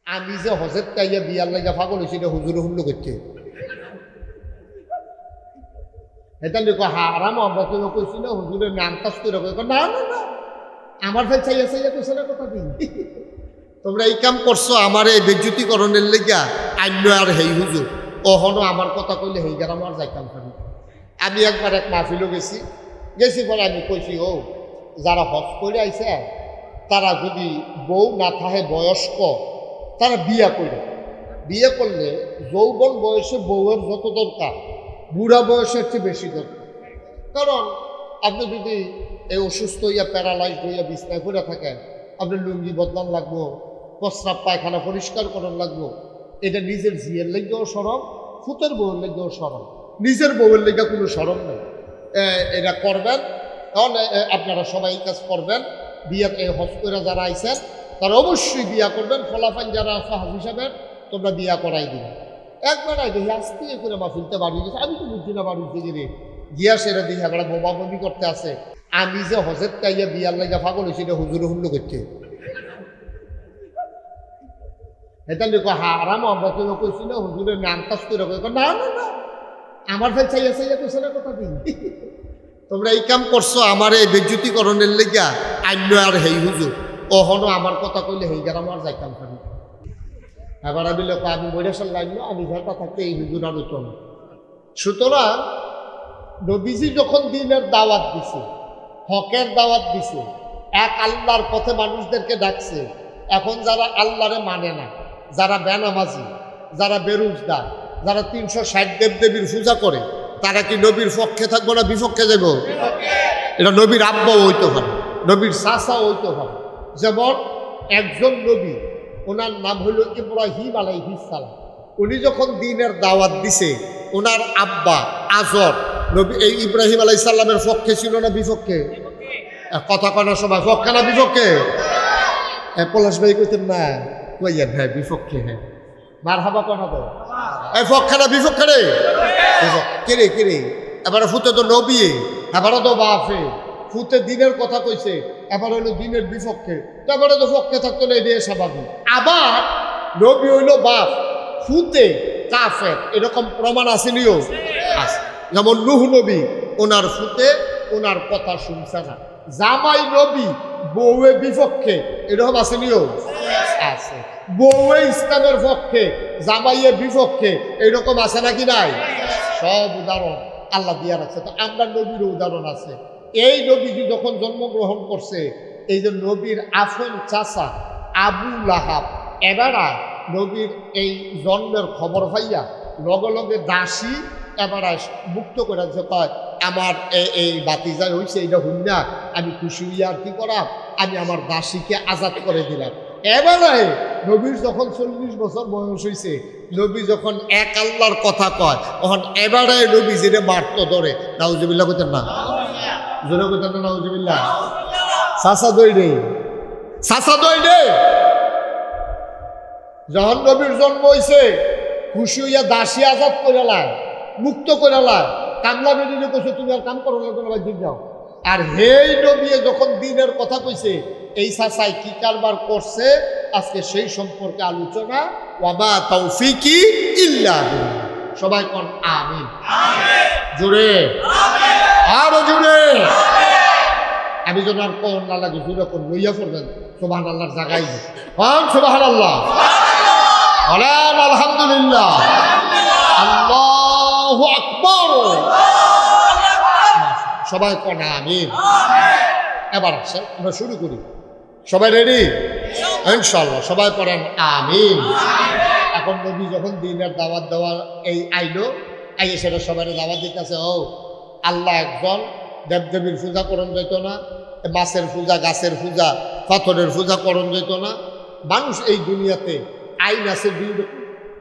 আমি যে হজের তাইয়া বিয়ার লাগা পাগল হয়েছি এটা হুজুরে হুল্লো করতে এটা লিখো হারাম আমরা কেউ কইছি না হুজুরের নাম কাজ করে না না না আমার ভাই চাইয়া চাইয়া কইছে না কথা দিন তোমরা এই কাম করছো আমার এই বেজ্জুতিকরণের লেগা আন্য আর হেই হুজুর ওহনো আমার কথা কইলে হেই গ্রাম আর যাইতাম পারি। আমি একবার এক মাহফিলও গেছি পরে আমি কইছি ও যারা হজ করে আইছে তারা যদি বউ না থাকে বয়স্ক তারা বিয়া করলে যৌবন বয়সে বউয়ের যত দরকার বুড়া বয়সের চেয়ে বেশি দরকার। কারণ আপনি যদি এই অসুস্থ হইয়া প্যারালাইজড হইয়া বিছনায় পড়ে থাকেন আপনার লুঙ্গি বদলান লাগবো, প্রস্রাব পায়খানা পরিষ্কার করার লাগবো। এটা নিজের জিয়ের লেগেও সরম, ফুতের বউয়ের লেগেও সরম, নিজের বউয়ের লেগে কোনো সরম নেই। এটা করবেন কারণ আপনারা সবাই কাজ করবেন। বিয়াতে হজ করে যারা আইছেন তারা অবশ্যই বিয়া করবেন। ফলাফল যারা আছে হাজি সাহেবের তোমরা বিয়া করাই দিবে। একবার দেখি আস্তে করে মাহফিলতে বাড়িয়ে গেছে, আমি তো বুঝছি না বাড়িতে গিয়ে গিয়া সেরা দেখি আমরা বোমাবন্দি করতে আছে। আমি যে হজের তাইয়া বিয়ার লাগা পাগল হয়েছি এটা হুজুরে হুল্লো করতে এটা লিখো হারাম আমরা কেউ কইছি না হুজুরের নাম কাজ করে না না না আমার ভাই চাইয়া চাইয়া কইছে না কথা দিন তোমরা এই কাম করছো আমার এই বেজ্জুতিকরণের লেগা আন্য আর হেই হুজুর ওহনো আমার কথা কইলে হেই গ্রাম আর যাইতাম পারি। এবার আমি লোক আমি বৈরাসাল লাগলো আমি ঘরটা থাকতে এই হুজুর আলোচনা। সুতরাং নবীজি যখন দিনের দাওয়াত দিছে, হকের দাওয়াত দিছে, এক আল্লাহর পথে মানুষদেরকে ডাকছে, এখন যারা আল্লাহরে মানে না, যারা বেনামাজি, যারা বেরোজগার, যারা 360 দেবদেবীর পূজা করে তারা কি নবীর পক্ষে থাকবো না বিপক্ষে যাব? এটা নবীর আব্বাও হইতে পারে, নবীর চাচাও হইতে পারে। যেমন একজন নবী ওনার নাম হইল ইব্রাহিম আলাইহিস সালাম। উনি যখন দিনের দাওয়াত দিছে ওনার আব্বা আজর নবী এই ইব্রাহিম আলাইহিস সালামের পক্ষে ছিল না বিপক্ষে? কথা কনা সবাই পক্ষে না বিপক্ষে? পলাশ ভাই কইতেন না কইয়া ভাই বিপক্ষে হ্যাঁ মারহাবা কনা তো এই পক্ষে না বিপক্ষে রে কিরে কিরে এবারে ফুতে তো নবী এবারে তো বাপে ফুতে দিনের কথা কইছে এবার হইলো দিনের বিপক্ষে এবারে তো পক্ষে থাকতো না এটাই স্বাভাবিক। আবার নবী হইল বাপ ফুতে কাফের এরকম প্রমাণ আসেনিও আছে। যেমন নূহ নবী ওনার ফুতে ওনার কথা শুনছে না। জামাই নবী বউয়ে বিপক্ষে এরকম আসেনিও আছে। বউয়ে ইসলামের পক্ষে জামাইয়ে বিপক্ষে এইরকম আছে নাকি নাই? সব উদাহরণ আল্লাহ দিয়া রাখছে। তো আমরা নবীর উদাহরণ আছে। এই নবীজি যখন জন্মগ্রহণ করছে এই যে নবীর আফন চাচা আবু লাহাব এবারা নবীর এই জন্মের খবর পাইয়া লগে লগে দাসী এবার মুক্ত করে যে কয় আমার এই বাতিজা হয়েছে এইটা হুন্না আমি খুশি হইয়া আর কি করাম আমি আমার দাসীকে আজাদ করে দিলাম। এবারে নবীর যখন 40 বছর বয়স হয়েছে নবী যখন এক আল্লাহর কথা কয় তখন এবারে নবী যেটা মারত ধরে নাউজুবিল্লাহ কইতেন না জোরে কইতেন না নাউজুবিল্লাহ চাচা দই রে যখন নবীর জন্ম হয়েছে খুশি হইয়া দাসী আজাদ করে লায় মুক্ত করে লায় কামলা বেরিয়ে কইছে তুমি আর কাম করো না দিক যাও। আর হেই নবী যখন দিনের কথা কইছে এই চাচাই কি কারবার করছে আজকে সেই সম্পর্কে আলোচনা। ওয়ামা তাওফিকি ইল্লা বিল্লাহ। সবাই কোন আমিন জোরে আরো জোরে। আমি যেন আর কোন না লাগে জোরে কোন লইয়া পড়বেন সুবহানাল্লাহর জায়গায় কোন সুবহানাল্লাহ বলেন আলহামদুলিল্লাহ আল্লাহু আকবার। সবাই কোন আমিন। এবার আসেন আমরা শুরু করি। সবাই রেডি ইনশাআল্লাহ? সবাই পড়েন আমিন। এখন নবী যখন দিনের দাওয়াত দেওয়া এই আইলো আইয়ে সেটা সবাই দাওয়াত দিতেছে ও আল্লাহ একজন, দেবদেবীর পূজা করণ যেত না, মাছের পূজা গাছের পূজা পাথরের পূজা করণ যেত না। মানুষ এই দুনিয়াতে আইন আছে দুই রকম,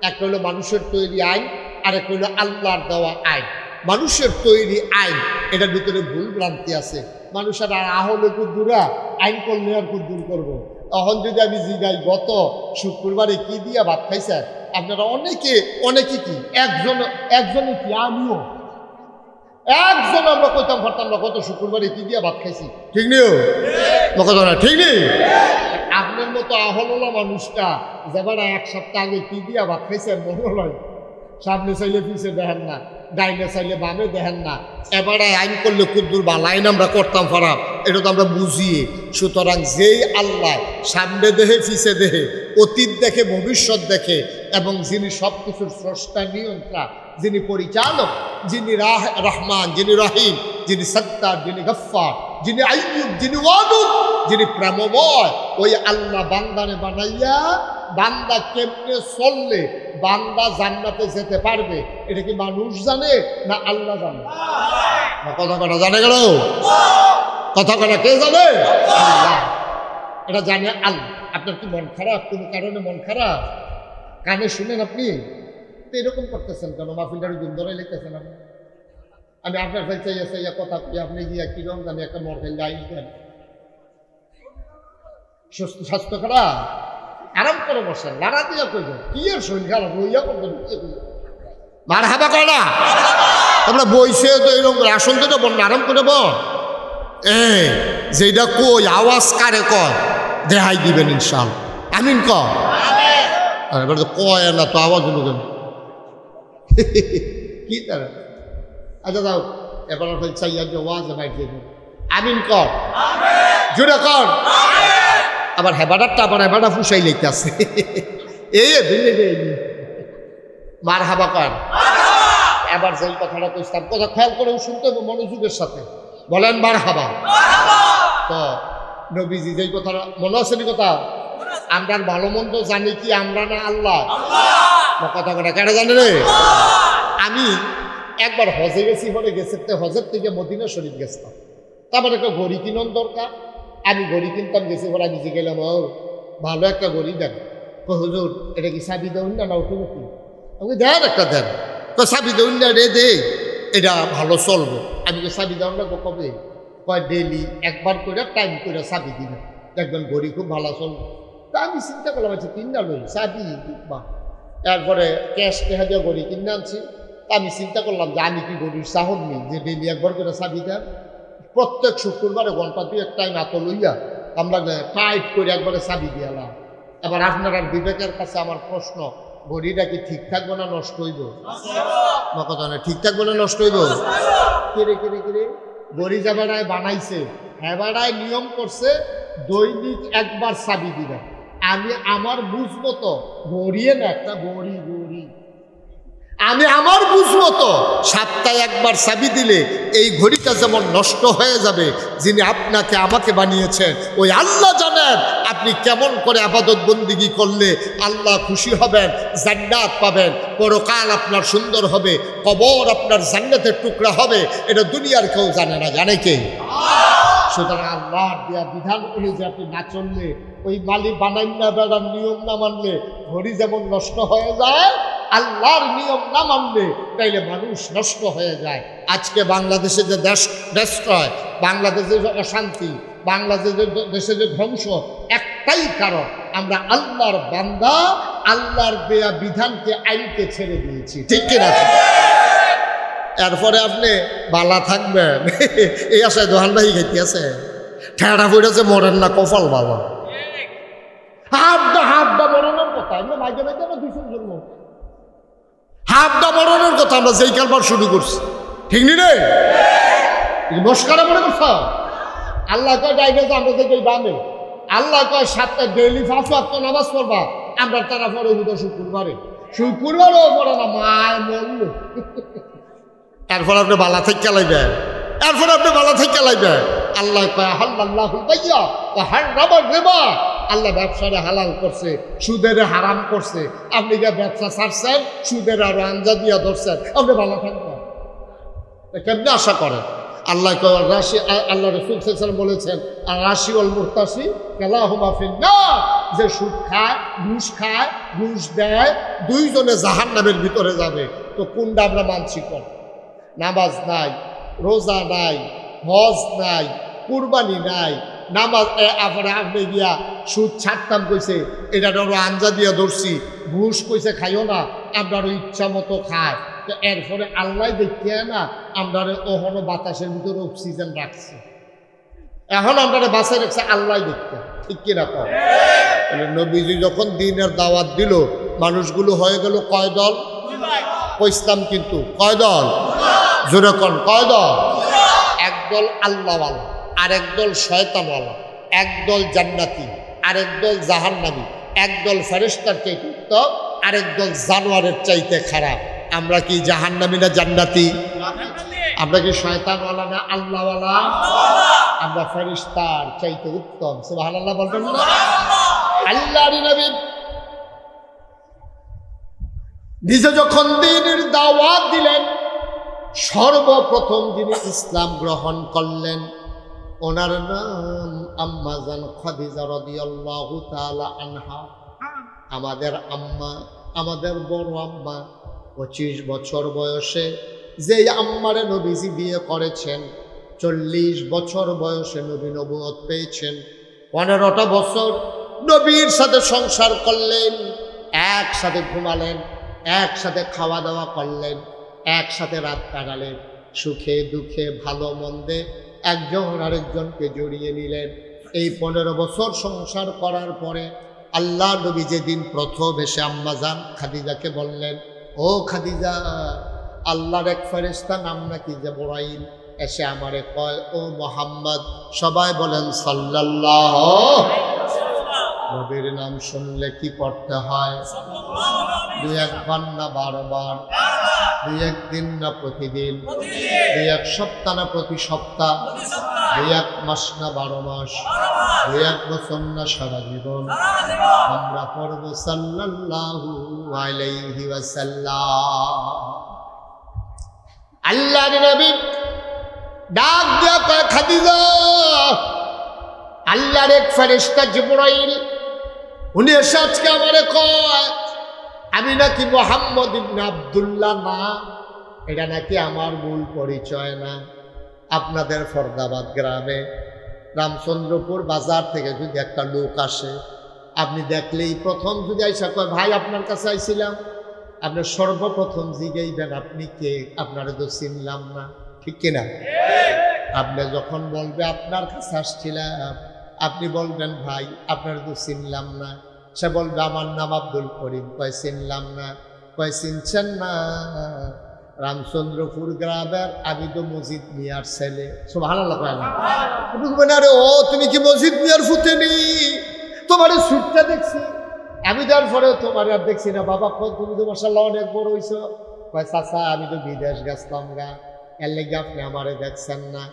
একটা হলো মানুষের তৈরি আইন আর একটা হলো আল্লাহর দেওয়া আইন। মানুষের তৈরি আইন এটার ভিতরে ভুল ভ্রান্তি আছে। মানুষের আর আহলে কুদ্দুরা আইন করলে আর কুদ্দুর করবো। তখন যদি আমি জিগাই গত শুক্রবারে কি দিয়া ভাত খাইছেন আপনারা অনেকে কি একজনে কি আমিও একজন আমরা কইতাম পারতাম না গত শুক্রবারে কি দিয়া ভাত খাইছি ঠিক নেই কথা না ঠিক নেই আপনার মতো আহললা মানুষটা যেবারে এক সপ্তাহ আগে কি দিয়া ভাত খাইছেন মনে হয়, সামনে চাইলে পিছে দেখেন না, ডাইনে চাইলে বামে দেখেন না, এবারে আইন করলে কুদ্দুর বা লাইন আমরা করতাম খারাপ, এটা তো আমরা বুঝিয়ে। সুতরাং যেই আল্লাহ সামনে দেহে পিছে দেহে, অতীত দেখে ভবিষ্যৎ দেখে, এবং যিনি সব কিছুর স্রষ্টা নিয়ন্ত্রণ, যিনি পরিচালক, যিনি রহমান, যিনি রহিম, যিনি সত্তার, যিনি গফফার, যিনি আইয়ুব, যিনি ওয়াদুদ, যিনি প্রেমময়, ওই আল্লাহ বান্দারে বানাইয়া বান্দা কেমনে চললে বান্দা জান্নাতে যেতে পারবে, এটা কি মানুষ জানে না আল্লাহ জানে? না কথা কটা জানে গেল? কথা কটা কে জানে? আল্লাহ। এটা জানে আল্লাহ। আপনার কি মন খারাপ? কোনো কারণে মন খারাপ? কানে শুনেন আপনি তো এরকম করতেছেন কেন? মাহফিলটার গুণ ধরে লিখতেছেন আপনি। আমি আপনার ভাই চাইয়া চাইয়া কথা কই, আপনি গিয়া কিরম জানি একটা মর খাইলে আইন দেন। স্বাস্থ্য খারাপ? আরাম করে বসেন, লাড়া দিয়া কইবেন কি আর শরীর খারাপ লইয়া করবেন, মার হাবা করে না তোমরা বইছে তো এরকম আসন তো বল না, আরাম করে বল। যেটা কই আওয়াজ কারে কয় দেখাই দিবেন ইনশাআল্লাহ, আমিন কর। এবার তো কয় না তো আওয়াজ হলো কেন কি তারা? আচ্ছা দাও এবার চাইয়া যে ওয়াজ বাইর দেবেন, আমিন কর, জোরে কর। আবার হেবাটারটা আবার হেবাটা ফুসাই লইতে আছে মার হাবা কর। এবার যেই কথাটা কইতাম কথা খেয়াল করে শুনতে হবে মনোযোগের সাথে, বলেন মার হাবা। তো নবীজি যেই কথাটা মনে আছে নি কথা, আমরা ভালো মন্দ জানি কি আমরা না আল্লাহ? কথা কথা কেটে জানে রে। আমি একবার হজে গেছি, পরে গেছে হজের থেকে মদিনা শরীফ গেছিলাম, তারপর একটা ঘড়ি কিনন দরকার, আমি ঘড়ি কিনতাম গেছি, পরে আমি গেলাম ও ভালো একটা ঘড়ি দেন। হুজুর এটা কি সাবি দেউন না অটোমেটিক? আমি দেন একটা দেন, তো সাবি দেউন না রে দে, এটা ভালো চলবো। আমি সাবি দেউন না কবে? কয় ডেলি একবার করে টাইম করে সাবি দিন, দেখবেন ঘড়ি খুব ভালো চলবে। তা আমি চিন্তা করলাম আচ্ছা কিনা লই সাবি বা, তারপরে ক্যাশ টেহা দিয়ে ঘড়ি কিনে আনছি। তা আমি চিন্তা করলাম যে আমি কি ঘড়ির সাহস নেই যে ডেলি একবার করে সাবি দেন। প্রত্যেক শুক্রবারে ঘন্টা দুই এক টাইম এত লইয়া আমরা টাইট করে একবারে চাবি দিয়ালাম। এবার আপনার আর বিবেকের কাছে আমার প্রশ্ন, ঘড়িটা কি ঠিক থাকবো না নষ্ট হইব? কথা না, ঠিক থাকবো না নষ্ট হইব? কিরে কিরে কিরে ঘড়ি যে বেড়ায় বানাইছে, হেবাড়ায় নিয়ম করছে দৈনিক একবার চাবি দিবে। আমি আমার বুঝবো তো ঘড়িয়ে না একটা ঘড়ি ঘড়ি, আমি আমার বুঝবো তো সপ্তাহে একবার চাবি দিলে এই ঘড়িটা যেমন নষ্ট হয়ে যাবে, যিনি আপনাকে আমাকে বানিয়েছেন ওই আল্লাহ জানেন আপনি কেমন করে ইবাদত বন্দেগী করলে আল্লাহ খুশি হবেন, জান্নাত পাবেন, পরকাল আপনার সুন্দর হবে, কবর আপনার জান্নাতের টুকরা হবে। এটা দুনিয়ার কেউ জানে না, জানে কে? সুতরাং আল্লাহর দেয়া বিধান অনুযায়ী আপনি না চললে, ওই মালিক বানাই না বেড়ার নিয়ম না মানলে ঘড়ি যেমন নষ্ট হয়ে যায়, আল্লাহর নিয়ম না মানলে তাইলে মানুষ নষ্ট হয়ে যায়। আজকে বাংলাদেশে যে দেশয়, বাংলাদেশে যে অশান্তি, বাংলাদেশে যে ধ্বংস, একটাই কারণ আমরা আল্লাহর বান্দা, আল্লাহর দেয়া বিধানকে আইনকে ছেড়ে দিয়েছি, ঠিক কিনা? এরপরে আপনি বালা থাকবেন এই আশায় দোহান ভাই খাইতে আছে, ঠেড়া ফুটেছে মরেন না, কপাল বাবা। হাফদা মরণের কথা আমরা মাইকে মাইকে আমরা দুইশো জন্ম, হাফদা মরণের কথা আমরা যেই কালবার শুরু করছি, ঠিক নি রে? মস্কারা মনে করছ? আল্লাহ কয় ডাইনে যে আমরা যে বামে, আল্লাহ কয় সাতটা ডেইলি 5 ওয়াক্ত নামাজ পড়বা, আমরা তারা পরে হুদা শুক্রবারও পড়ে না, মায় মরল। এরপর আপনি বালা থেকে চালাইবেন, এরপর আপনি বালা থেকে চালাইবেন। আল্লাহ কয় হাল্লাল্লাহুল বাইয়া ওয়া হারামার রিবা, আল্লাহ ব্যবসারে হালাল করছে, সুদের হারাম করছে। আপনি গিয়ে ব্যবসা ছাড়ছেন, সুদের আরো আঞ্জা দিয়া ধরছেন, আপনি ভালো থাকবেন কেমনি আশা করেন? আল্লাহ রাশি, আল্লাহ রাসূল সাল্লাল্লাহু আলাইহি ওয়াসাল্লাম বলেছেন আর রাশি ওয়াল মুরতাসি কালাহুমা ফিন্নার, যে সুদ খায়, ঘুষ দেয়, দুইজনে জাহান্নামের ভিতরে যাবে। তো কোনটা আমরা মানছি? কর নামাজ নাই, রোজা নাই, হজ নাই, কুরবানি নাই, নামাজ আপনি গিয়া সুদ ছাড়তাম কইছে, এটা আরো আঞ্জা দিয়া ধরছি, ঘুষ কইছে খাইও না, আমরা আরো ইচ্ছা মতো খায়। তো এরপরে আল্লাহ দেখিয়ে না আমরা ওহনো বাতাসের ভিতরে অক্সিজেন রাখছি, এখন আমরা বাসায় রেখেছে আল্লাহ দেখতে, ঠিক কিনা কম? নবীজি যখন দিনের দাওয়াত দিল, মানুষগুলো হয়ে গেল কয় দল? ইসলাম কিন্তু কয় দল? জোরে কোন কয় দল? একদল আল্লাহওয়ালা, আরেক দল শয়তানওয়ালা, একদল জান্নাতি, আরেক দল জাহান্নামী, একদল ফেরেশতার চাইতে উত্তম, আরেক দল জানোয়ারের চাইতে খারাপ। আমরা কি জাহান্নামী না জান্নাতি? আমরা কি শয়তানওয়ালা না আল্লাহওয়ালা? আমরা ফেরেশতার চাইতে উত্তম। সুবহানাল্লাহ বলবেন না? আল্লাহর নবী নিজে যখন দ্বীনের দাওয়াত দিলেন, সর্বপ্রথম যিনি ইসলাম গ্রহণ করলেন ওনার নাম আম্মা জান খাদিজা রাদিয়াল্লাহু তাআলা আনহা। আমাদের আম্মা, আমাদের বড় আম্মা 25 বছর বয়সে যেই আম্মারে নবীজি বিয়ে করেছেন, 40 বছর বয়সে নবী নবুয়ত পেয়েছেন, 15টা বছর নবীর সাথে সংসার করলেন, একসাথে ঘুমালেন, একসাথে খাওয়া দাওয়া করলেন, একসাথে রাত কাটালেন, সুখে দুঃখে ভালো মন্দে একজন আরেকজনকে জড়িয়ে নিলেন। এই 15 বছর সংসার করার পরে আল্লাহ নবী যেদিন প্রথম এসে আম্মাজান খাদিজাকে বললেন, ও খাদিজা, আল্লাহর এক ফেরেশতা নাম নাকি জিবরাইল এসে আমারে কয়, ও মুহাম্মদ, সবাই বলেন সাল্লাল্লাহু। নবীর নাম শুনলে কি পড়তে হয়? 2-1 বার না 12 বার? 2-1 দিন না প্রতিদিন? 2-1 সপ্তাহ না প্রতি সপ্তাহ? 2-1 মাস না 12 মাস? 2-1 বছর না সারা জীবন? আমরা পড়ব সাল্লাল্লাহু আলাইহি ওয়াসাল্লাম। আল্লাহর নবী ডাক দিয়া কয়, খাদিজা, আল্লাহর এক ফেরেশতা জিবরাইল উনি এসে আজকে আমারে কয়, আমি নাকি মুহাম্মদ ইবনে আব্দুল্লাহ না, এটা নাকি আমার মূল পরিচয় না। আপনাদের ফরদাবাদ গ্রামে রামচন্দ্রপুর বাজার থেকে যদি একটা লোক আসে, আপনি দেখলেই প্রথম যদি আইসা কয়, ভাই আপনার কাছে আইছিলাম, আপনি সর্বপ্রথম জিগাইবেন আপনি কে? আপনারা তো চিনলাম না, ঠিক কিনা? আপনি যখন বলবে আপনার কাছে আসছিলাম, আপনি বলবেন ভাই আপনার তো চিনলাম না। সে বলবে আমার নাম আব্দুল করিম। কয় চিনলাম না। কয় চিনছেন না? রামচন্দ্রপুর গ্রামের আমি তো মজিদ মিয়ার ছেলে। সুবহানাল্লাহ কয় না? আরে ও, তুমি কি মজিদ মিয়ার ফুতেনি? তোমার সুটটা দেখছি, আমি যার পরে তোমার আর দেখছি না। বাবা তুমি তো মাশাআল্লাহ অনেক বড় হইছো। কয় চাচা, আমি তো বিদেশ গেছিলাম গা, এর লেগে আপনি আমারে দেখছেন না।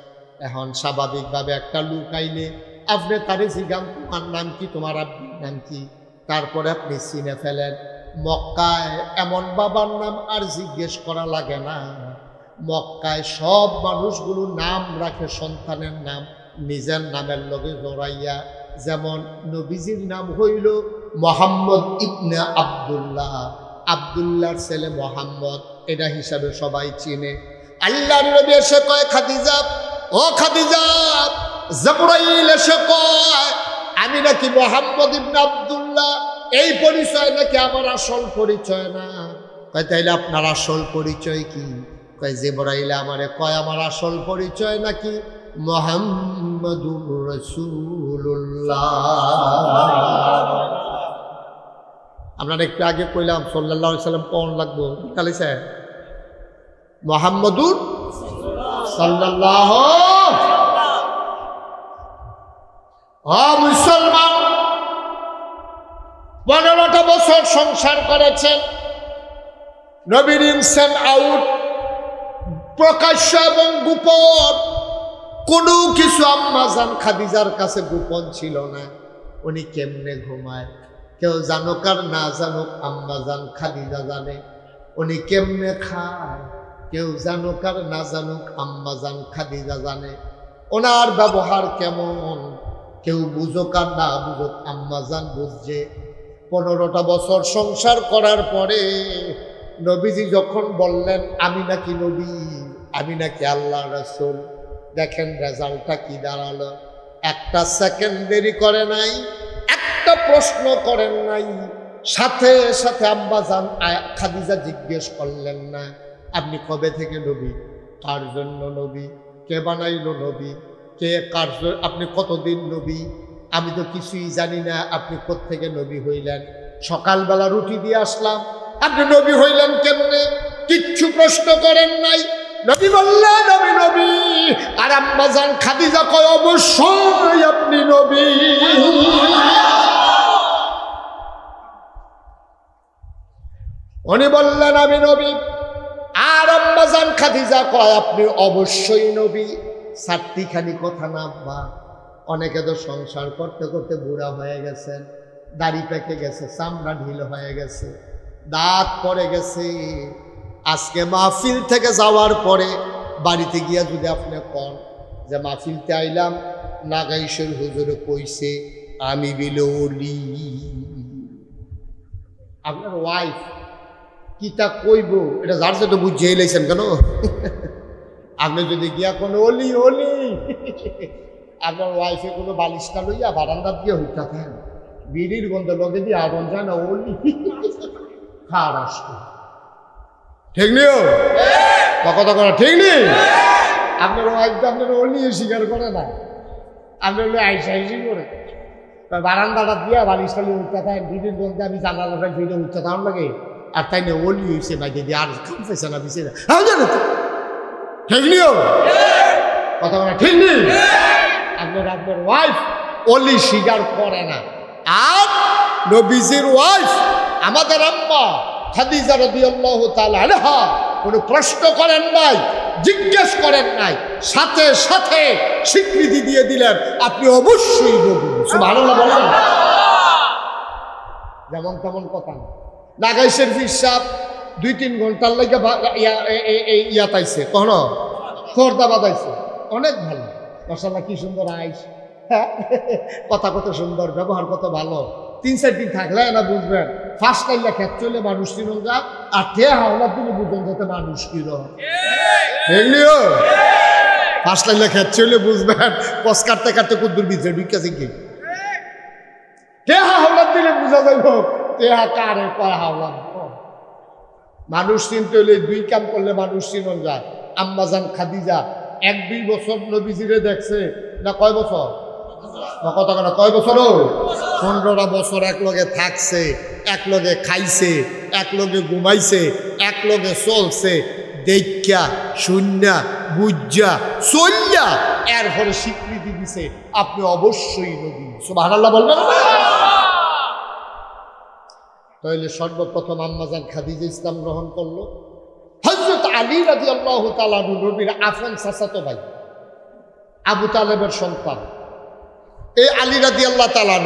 এখন স্বাভাবিকভাবে একটা লোক আইলে আপনি তারে জিজ্ঞান, তোমার নাম কি, তোমার আব্বুর নাম কি? তারপরে আপনি চিনে ফেলেন। মক্কায় এমন বাবার নাম আর জিজ্ঞেস করা লাগে না। মক্কায় সব মানুষগুলো নাম রাখে সন্তানের নাম নিজের নামের লগে জড়াইয়া। যেমন নবীজির নাম হইল মুহাম্মদ ইবনে আব্দুল্লাহ, আব্দুল্লাহর ছেলে মুহাম্মদ, এটা হিসাবে সবাই চিনে। আল্লাহর নবী এসে কয়, খাদিজা, ও খাদিজা, জিবরাইল এসে কয় আমি নাকি মুহাম্মদ ইবনে আব্দুল্লাহ, এই পরিচয় নাকি আমার আসল পরিচয় না। কয় তাইলে আপনার আসল পরিচয় কি? কয় জিবরাইল আমারে কয় আমার আসল পরিচয় নাকি মুহাম্মাদুর রাসূলুল্লাহ। আপনারা একটু আগে কইলাম সাল্লাল্লাহু আলাইহি সাল্লাম কোন লাগবো কালিছে মুহাম্মাদুর সাল্লাল্লাহু। মুসলমান 15টা বছর সংসার করেছেন, নবীর ইনসান আউট, প্রকাশ্য এবং গোপন কোনো কিছু আম্মাজান খাদিজার কাছে গোপন ছিল না। উনি কেমনে ঘুমায় কেউ জানুক আর না জানুক, আম্মাজান খাদিজা জানে। উনি কেমনে খায় কেউ জানুক আর না জানুক, আম্মাজান খাদিজা জানে। ওনার ব্যবহার কেমন কেউ বুঝুক আর না বুঝুক, আম্মাজান বুঝছে। 15টা বছর সংসার করার পরে নবীজি যখন বললেন আমি নাকি নবী, আমি নাকি আল্লাহ রাসূল, দেখেন রেজাল্টটা কি দাঁড়ালো। একটা সেকেন্ড দেরি করে নাই, একটা প্রশ্ন করেন নাই, সাথে সাথে আম্মাজান খাদিজা জিজ্ঞেস করলেন না আপনি কবে থেকে নবী, কার জন্য নবী, কে বানাইলো নবী, কে কার আপনি কতদিন নবী, আমি তো কিছুই জানি না, আপনি কোত্থেকে নবী হইলেন? সকালবেলা রুটি দিয়ে আসলাম, আপনি নবী হইলেন কেমনে? কিচ্ছু প্রশ্ন করেন নাই। নবী বললেন আমি নবী। আর আম্মা জান খাদিজা কয় অবশ্যই আপনি নবী। উনি বললেন আমি নবী। আর আম্মা জান খাদিজা কয় আপনি অবশ্যই নবী। চারটিখানি কথা না আব্বা? অনেকে তো সংসার করতে করতে বুড়া হয়ে গেছেন, দাড়ি পেকে গেছে, চামড়া ঢিল হয়ে গেছে, দাঁত পড়ে গেছে। আজকে মাহফিল থেকে যাওয়ার পরে বাড়িতে গিয়া যদি আপনি কন যে মাহফিলতে আইলাম, নাগাইশের হুজুরে কইছে আমি বিলে ওলি, আপনার ওয়াইফ কিতা কইব এটা যার সাথে বুঝিয়ে লাইছেন কেন? আপনি যদি গিয়া কোনো অলি অলি, আপনার ওয়াইফে কোনো বালিশটা লইয়া বারান্দার দিয়ে হইতে থাকেন, বিড়ির গন্ধ লগে দিয়ে আগুন যায় না, অলি খার আসতো। ঠিক নিও কথা করা ঠিক নেই। আপনার ওয়াইফ তো আপনার অলি স্বীকার করে না, আপনার আইসা আইসি করে বারান্দাটা দিয়া বালিশটা লিয়ে উঠতে থাকেন, বিড়ির গন্ধে আমি জানালাটা ফিরে উঠতে থাকার লাগে। আর তাই না অলি হয়েছে ভাই দিদি, আর খাম পাইছে না বিছে না, জানো তো ঠিক নিও কথা বলা ঠিক নেই। আপনার ওয়াইফ অলি স্বীকার করে না। আর নবীজির ওয়াইফ আমাদের আম্মা খাদিজা রাদিয়াল্লাহু তাআলা আনহা কোনো প্রশ্ন করেন নাই, জিজ্ঞেস করেন নাই, সাথে সাথে স্বীকৃতি দিয়ে দিলেন আপনি অবশ্যই নবী। সুবহানাল্লাহ বলেন। যেমন তেমন কথা না। নাগাইশের ফিরসাব 2-3 ঘন্টার লাগে ইয়াতাইছে, কখনো খোরদা বাদাইছে, অনেক ভালো মাশাআল্লাহ, কি সুন্দর আইস, হ্যাঁ কথা কত সুন্দর, ব্যবহার কত ভালো। 3-4 দিন থাকলে না বুঝবেন ফার্স্ট লাইলে খেত চলে মানুষ চিরঙ্গা, আর ঠেয়া হাওলার দিনে বুঝবেন যাতে মানুষ কিরম। এগুলিও ফার্স্ট লাইলে খেত চলে বুঝবেন পস কাটতে কাটতে কুদ্দুর ভিতরে ঢুকেছে কি। ঠেয়া হাওলার দিলে বুঝা যাইব টেহা কারে কয় হাওলার। মানুষ চিনতে হলে 2 কাম করলে মানুষ চিনন যায়। আম্মা জান খাদিজা 1-2 বছর নবীজিরে দেখছে না, কয় বছর না কথা কেন, কয় বছর? 15টা বছর একলগে থাকছে, একলগে খাইছে, একলগে ঘুমাইছে, একলগে চলছে। দেখা শুন্যা বুঝা চল্যা এরপরে স্বীকৃতি দিছে আপনি অবশ্যই নবী। সুবহানাল্লাহ বলবেন। তাহলে সর্বপ্রথম আম্মা জান খাদিজা ইসলাম গ্রহণ করলো। হযরত আলী রাদিয়াল্লাহু তাআলা নবীর আপন চাচাতো ভাই, আবু তালেবের সন্তান। এই আলী রাদিয়াল্লাহু তাআলা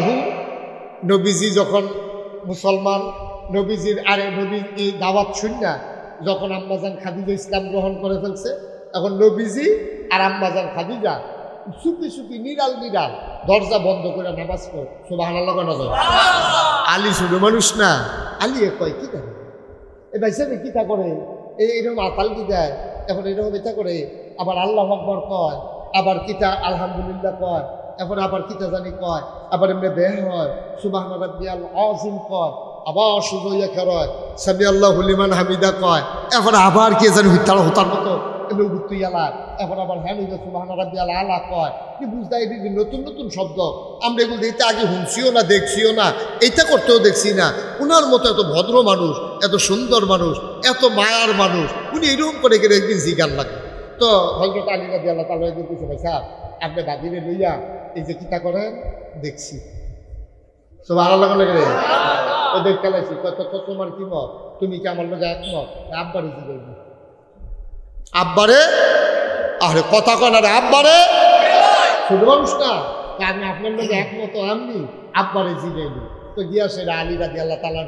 নবীজি যখন মুসলমান, নবীজির আরে নবীর এই দাওয়াত শুননা যখন আম্মা জান খাদিজা ইসলাম গ্রহণ করে ফেলছে, এখন নবীজি আর আম্মা জান খাদিজা চুপি চুপি নিরাল নিরাল দরজা বন্ধ করে নামাজ পড়ে। সুবহানাল্লাহ নজর। আলী ছোট মানুষ না, আলী কয় কি করে এ ভাই সাহেব কি তা করে, এইরকম আতাল কি দেয়, এখন এরকম এটা করে, আবার আল্লাহু আকবার কয়, আবার কিতা আলহামদুলিল্লাহ কয়, এখন আবার কিতা জানি কয়, আবার এমনি বের হয় সুবহান রাব্বিয়াল আযীম কয়, আবার সুজইয়া কয় সামি আল্লাহু লিমান হামিদা কয়, এখন আবার কে জানি হুতার হতার মতো এমনি গুত্তু ইয়ালা, এখন আবার হ্যামিদা সুবহান রাব্বিয়াল আলা কয়। কি বুঝতে এই নতুন নতুন শব্দ আমরা এগুলো দেখতে আগে শুনছিও না, দেখছিও না, এইটা করতেও দেখছি না। উনার মতো এত ভদ্র মানুষ, এত সুন্দর মানুষ, এত মায়ার মানুষ, উনি এরকম করে গেলে একদিন জিগান লাগে। তো হযরত আলী রাদিয়াল্লাহু তাআলা একদিন কিছু ভাই সাহেব আপনি বাদিনে লইয়া এই যে কিতা করেন দেখছি। সুবহানাল্লাহ করে ও দেখ খেলাইছি কত তোমার কি মত, তুমি কি আমার লোক একমত? আব্বারে জিগাইব, আব্বারে আরে কথা কন, আরে আব্বারে ছোট মানুষ না, আমি আপনার লোক একমত, আমি আব্বারে জিগাইব। তো গিয়া সেটা আলী রাদিয়াল্লাহু তাআলা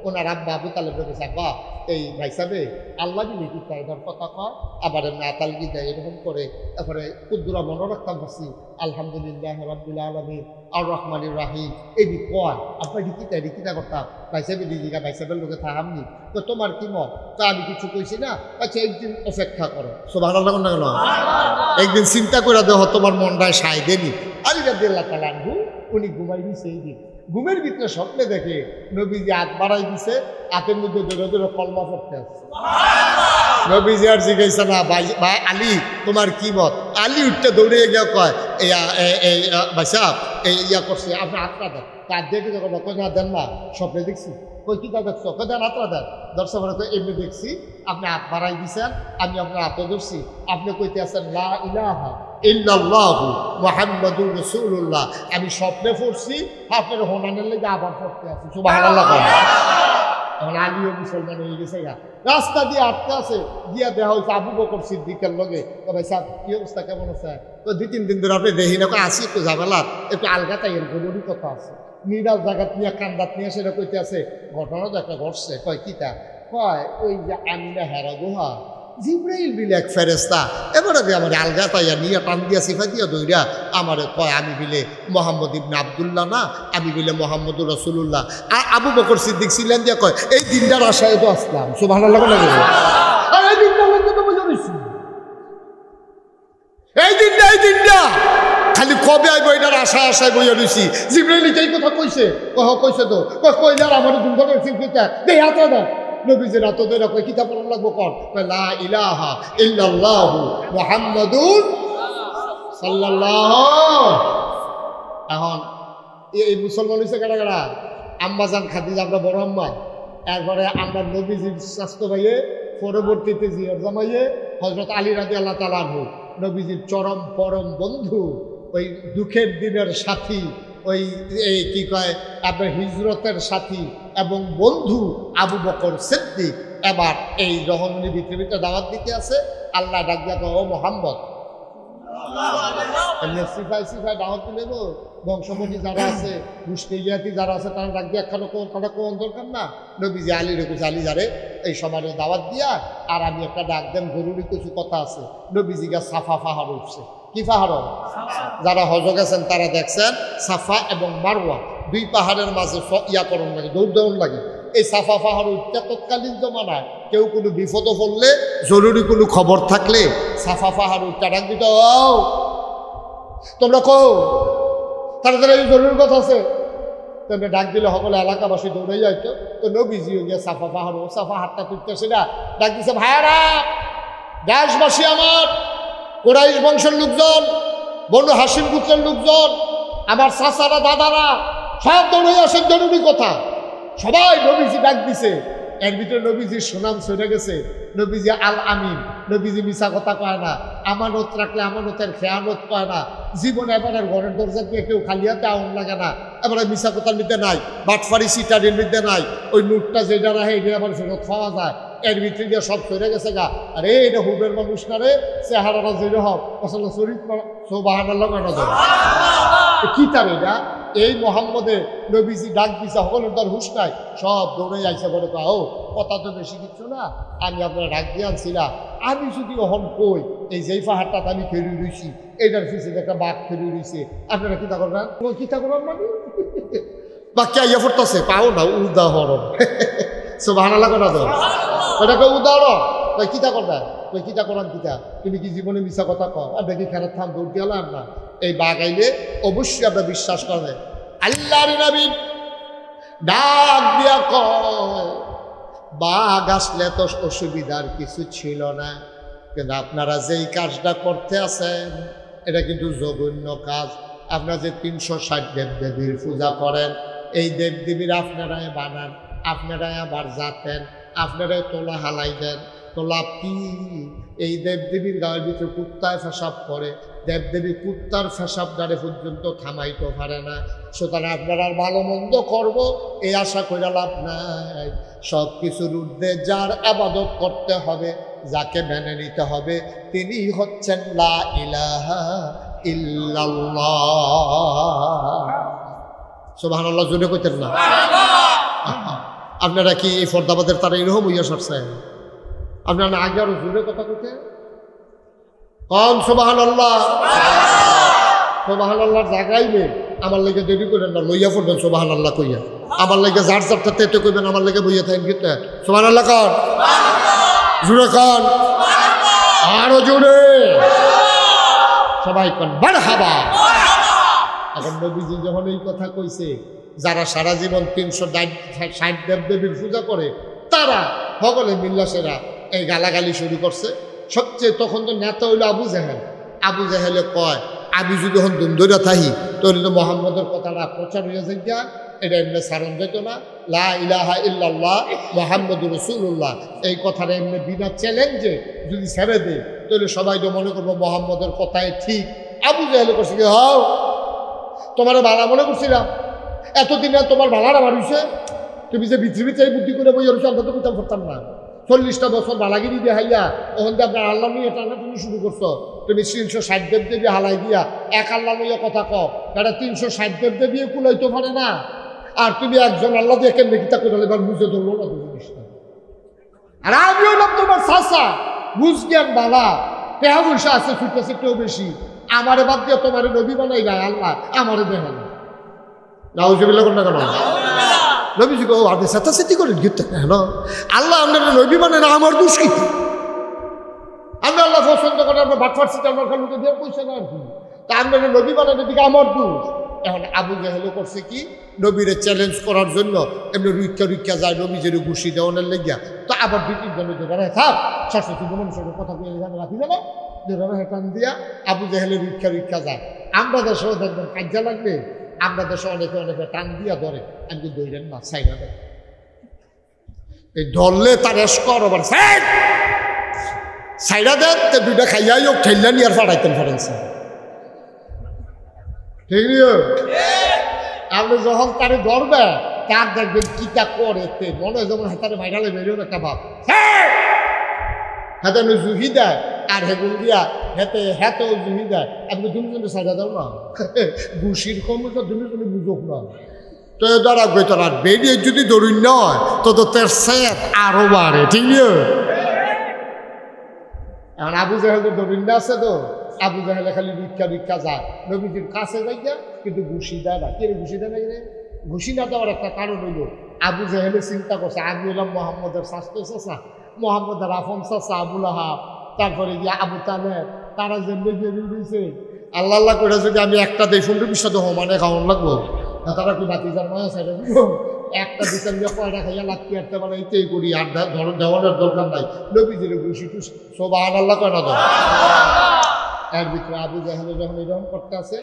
ওনার আব্বা আবু তালেব বলেছে আব্বা এই ভাই সাহেবে আল্লাহ দিলে কি তাই এবার কথা কয়, আবার এমনি আতাল কি দেয় এরকম করে। তারপরে কুদ্দুরা মনে রাখতাম পারছি আলহামদুলিল্লাহ রাব্বিল আলামিন আর রহমানির রাহিম এই দি কয়, আপনার রিকিতা করতাম ভাই সাহেবে দিদিকা ভাই সাহেবের লোকে থাকামনি। তো তোমার কি মত? তা আমি কিছু কইছি না, আচ্ছা একদিন অপেক্ষা করো। সুবহানাল্লাহ না কেন, একদিন চিন্তা করে দেহ তোমার মনটায় সায় দেনি। আলী রাদিয়াল্লাহু তাআলা উনি ঘুমাই দিছে। এই দিন ঘুমের ভিতরে স্বপ্নে দেখে নবীজি হাত বাড়াই দিছে, হাতের মধ্যে ধরে ধরে কলমা পড়তে আসছে। নবীজি আর জিজ্ঞাসা না ভাই ভাই আলী তোমার কি মত? আলী উঠতে দৌড়ে গিয়ে কয় ভাই সাহেব এই ইয়া করছে আপনি আত্মা দেন তার দেখে যখন কই না দেন না স্বপ্নে দেখছি কই কিতা দেখছো কই দেন আত্মা দেন দর্শক এমনি দেখছি আপনি হাত বাড়াই দিছেন আমি আপনার হাতে ধরছি আপনি কইতে আছেন লা ইলাহা ইল্লাল্লাহু মুহাম্মাদুর রাসূলুল্লাহ আমি স্বপ্নে পড়ছি আপনার হোনানের লেগে আবার পড়তে আছি সুবহানাল্লাহ। এখন আলীও মুসলমান হয়ে গেছে গা রাস্তা দিয়ে আটকে আছে গিয়া দেওয়া হয়েছে আবু বকর সিদ্দিকের লগে ভাই সাহেব কি অবস্থা কেমন আছে? তো 2-3 দিন ধরে আপনি দেখি না আসি একটু ঝামেলা একটু আলগা তাই জরুরি কথা আছে নিরাল জায়গাত নিয়ে কান্দাত নিয়ে সেটা কইতে আছে ঘটনা তো একটা ঘটছে কয় কিতা কয় ওই যে আমিনা হেরা গুহা জিব্রাইল বিলে এক ফেরেস্তা এবারে দিয়ে আমার আলগা তাইয়া নিয়ে টান দিয়া সিফা দিয়া দইরা আমার কয় আমি বিলে মোহাম্মদ ইবনে আবদুল্লাহ না আমি বিলে মোহাম্মদুর রাসূলুল্লাহ। আর আবু বকর সিদ্দিক ছিলেন দিয়া কয় এই দিনটার আশায় তো আসলাম সুবহানাল্লাহ লাগে আর এই দিনটা মধ্যে তো বুঝা রইছি এই দিনটা খালি কবে আইব এটার আশায় বইয়া রইছি জিব্রাইল এই কথা কইছে কইছে তো কইলার আমার দুর্ঘটনা সিলকিটা দেই হাতে দাও নবীজির হাতে ধরে কই কিতাব পড়া লাগবো কর লা ইলাহা ইল্লাল্লাহু মুহাম্মাদুর সাল্লাল্লাহু। এখন এই মুসলমান হইছে কারা কারা? আম্মাজান খাদিজা আমরা বড় আম্মা এরপরে আমরা নবীজির স্বাস্থ্য ভাইয়ে পরবর্তীতে জিয়র জামাইয়ে হযরত আলী রাদিয়াল্লাহু তাআলা আনহু নবীজির চরম পরম বন্ধু ওই দুঃখের দিনের সাথী ওই এই কি কয় আপনার হিজরতের সাথী এবং বন্ধু আবু বকর সিদ্দিক এবার এই যখন উনি পৃথিবীতে দাওয়াত দিতে আছে আল্লাহ ডাক দিয়া ও মোহাম্মদ এমনি সিফাই দাওয়াত দিলে গো বংশমণি যারা আছে মুশকিয়াতি যারা আছে তারা ডাক দিয়ে একখানে তারা কোন দরকার না নবীজি আলী রেখেছে আলী যারে এই সমাজে দাওয়াত দিয়া আর আমি একটা ডাক দেন জরুরি কিছু কথা আছে নবীজি গা সাফা পাহাড় উঠছে কি পাহাড়? যারা হজ গেছেন তারা দেখছেন সাফা এবং মারওয়া দুই পাহাড়ের মাঝে ইয়াকরণ লাগে দৌড় লাগে। এই সাফা পাহাড় উঠতে তৎকালীন জমানায় কেউ কোনো বিপদে পড়লে জরুরি কোনো খবর থাকলে সাফা পাহাড় উঠতে ডাক দিত তোমরা কো তাড়াতাড়ি জরুরি কথা আছে তোমরা ডাক দিলে সকলে এলাকাবাসী দৌড়ে যাইতো তো নবীজিও গিয়ে সাফা পাহাড় সাফা হাতটা তুলতে সেটা ডাক দিছে ভাইয়ারা দেশবাসী আমার কুরাইশ বংশের লোকজন বনু হাসিম গোত্রের লোকজন আমার চাচারা দাদারা সব দৌড়ে আসেন জরুরি কথা সবাই নবীজি ডাক দিছে। এর ভিতরে নবীজির সুনাম সরে গেছে নবীজি আল আমিন নবীজি মিশা কথা কয় না আমানত রাখলে আমানতের খেয়ানত কয় না জীবনে এবারের ঘরের দরজা দিয়ে কেউ খালি হাতে আউন লাগে না এবারে মিশা কথার মধ্যে নাই বাটফারি সিটারির মধ্যে নাই ওই নোটটা যেটা রাখে এটা আবার ফেরত খাওয়া যায় এর ভিতরে দিয়ে সব সরে গেছে গা আরে এটা হুবের মানুষ না রে চেহারাটা যেটা হোক আসলে চরিত্র সুবহানাল্লাহ কেন যায় কি তার এটা এই মোহাম্মদে নবীজি ডাক দিছে সকলের তার হুশ নাই সব দৌড়ে যাইছে বলে ও কথা তো বেশি কিছু না আমি আপনারা ডাক দিয়ে আনছিলাম আমি যদি অহন কই এই যেই পাহাড়টা আমি ফেরি রয়েছি এইটার পিছিয়ে একটা বাঘ ফেরি রয়েছে আপনারা কিতা করবেন কিতা করবেন মানে বাক্যা ইয়ে পড়তেছে পাও না উদাহরণ সুবহানাল্লাহ কথা তো ওটাকে উদাহরণ কই কিতা করবেন কই কিতা করান কিতা তুমি কি জীবনে মিশা কথা কও আর দেখি খেলার থাম দৌড় গেলাম না এই বাঘ আইলে অবশ্যই আপনার বিশ্বাস করবেন আল্লাহর নবী ডাক দিয়া কয় বাঘ আসলে তো অসুবিধার কিছু ছিল না কিন্তু আপনারা যেই কাজটা করতে আছেন এটা কিন্তু জঘন্য কাজ আপনারা যে 360 দেবদেবীর পূজা করেন এই দেবদেবীর আপনারাই বানান আপনারাই আবার জাতেন আপনারাই তোলা হালাই দেন তোলা কি এই দেবদেবীর গায়ের ভিতরে কুত্তায় ফেসাব করে দেবদেবী কুত্তার ফেসাব দ্বারে পর্যন্ত থামাইতে পারে না সুতরাং আপনারা ভালো মন্দ করবো এই আশা করে লাভ নাই সব কিছুর ঊর্ধ্বে যার ইবাদত করতে হবে যাকে মেনে নিতে হবে তিনি হচ্ছেন লা ইলাহা ইল্লাল্লাহ সুবহানাল্লাহ জোরে কইতেন না আপনারা কি এই ফরদাবাদের তারা এরকম হইয়া সরছেন আপনারা আগে আরো জোরে কথা কইতে কম সুবহানাল্লাহ সুবহানাল্লাহর জায়গায় নেই আমার লেগে দেরি করেন না লইয়া পড়বেন সুবহানাল্লাহ কইয়া আমার লেগে যার যারটা তেতে কইবেন আমার লেগে বইয়া থাকেন কিন্তু সুবহানাল্লাহ কর জোরে কর আরো জোরে সবাই কন মারহাবা। এখন নবীজি যখন এই কথা কইছে যারা সারা জীবন 360 দেবদেবীর পূজা করে তারা সকলে মিল্লাসেরা এই গালাগালি শুরু করছে। সবচেয়ে তখন তো নেতা হইল আবু জাহেল। আবু জাহেলে কয় আমি যদি এখন দুমদৈরা থাকি তাহলে তো মোহাম্মদের কথাটা প্রচার হয়ে যায় গিয়া, এটা এমনি সারণ যেত না। লা ইলাহা ইল্লাল্লাহ মুহাম্মাদুর রাসূলুল্লাহ এই কথাটা এমনি বিনা চ্যালেঞ্জে যদি ছেড়ে দেয় তাহলে সবাই তো মনে করবো মোহাম্মদের কথাই ঠিক। আবু জাহেল করছে কি, হাও তোমার বালা মনে করছিলাম, এতদিন তোমার বালারা বাড়িছে, তুমি যে ভিতরে বুদ্ধি করে বই আমি তো বুঝতে পারতাম না। 40টা বছর বালাগিরি দিয়ে হাইয়া ওখান থেকে আপনার আল্লাহ নিয়ে টানা তুমি শুরু করছো। তুমি 360 দেব হালাই দিয়া এক আল্লাহ নিয়ে কথা কও, এটা 360 দেব দিয়ে কুলাইতে পারে না। আর তুমি একজন আল্লাহ দিয়ে কেমনি কিতা করে এবার বুঝে ধরলো না তুমি জিনিসটা। আর আমি হলাম তোমার চাচা, বুঝ জ্ঞান বালা, টেহা পয়সা আছে ছুটতেছে একটু বেশি, আমারে বাদ দিয়ে তোমার নবী বানাই গায় আল্লাহ, আমারে দেখেন নাউজুবিল্লাহ কোন না কেন নবীজি গো আপনি সাতাশি করেন গীত কেন আল্লাহ আপনার নবী মানে না আমার দুষ্কৃতি। আমরা আল্লাহ পছন্দ করে আমরা বাটফার সিট আমার লোকে দিয়ে পয়সা না আর কি, তা আপনার নবী বানানোর দিকে আমার দোষ। এখন আবু জাহেলও করছে কি, নবীরে চ্যালেঞ্জ করার জন্য এমনি রুইক্ষা যায় নবীজের ঘুষি দেওয়ানের লেগিয়া। তো আবার দুই-তিন জনের দোকানে থাক সরস্বতী মানুষের কথা বলে রাখি যাবে দোকানে হেঁটান দিয়া আবু জাহেলের রুইক্ষা যায়। আমরা দেশেও দেখবেন কাজা লাগবে, আমরা দেশে অনেকে টান দিয়া ধরে, আমি তো দৌড়েন না সাইডা দেয় এই ধরলে তার এসকর আবার সাইডা দেন তো দুইটা খাইয়াই হোক ঠেললেন আর ফাড়াইতেন ফরেন্সে। ঠিক আপনি যখন তারে ধরবে তার দেখবেন কিতা করে মনে হয় যেমন হাতারে মাইরালে বেরিয়েও একটা ভাব হাতে জুহি দেয় আর হেগুল দিয়া হেতেও জুহি দেয়। আপনি দুজনে সাইডা দাও না ঘুষির কম দুজনে বুঝুক না তো দাঁড়াবে তোর আর বেরিয়ে যদি দৌড়ি নয় তো তোর সেট আরো বাড়ে। ঠিক এখন আবু জাহেলের দৌড়িন্ডা আছে তো আবু জাহেলে খালি ভিক্ষা যায় নবীজির কাছে যাইয়া কিন্তু ঘুষি দেয় না। কে ঘুষি দেয় না? ঘুষি না দেওয়ার একটা কারণ হইল আবু জাহেলে চিন্তা করছে আমি হলাম মোহাম্মদের স্বাস্থ্য চাষা, মোহাম্মদের আফন চাষা আবুল আহাব, তারপরে গিয়ে আবু তালেব, তারা যে বেরিয়ে দিয়েছে আল্লাহ আল্লাহ করে যদি আমি একটা দেই 15-20টা তো মানে খাওয়ান লাগবো না, তারা কি বাতিজার মায়া সাইডে একটা দিতেন যে কয়টা খাইয়া লাগতে একটা মানে এইটাই করি আর ধরন দেওয়ানোর দরকার নাই। নবীজির ঘুষি টুসি সোবাহান আল্লাহ কয় না তো। এর ভিতরে আবু জাহেল যখন এরকম করতে আছে,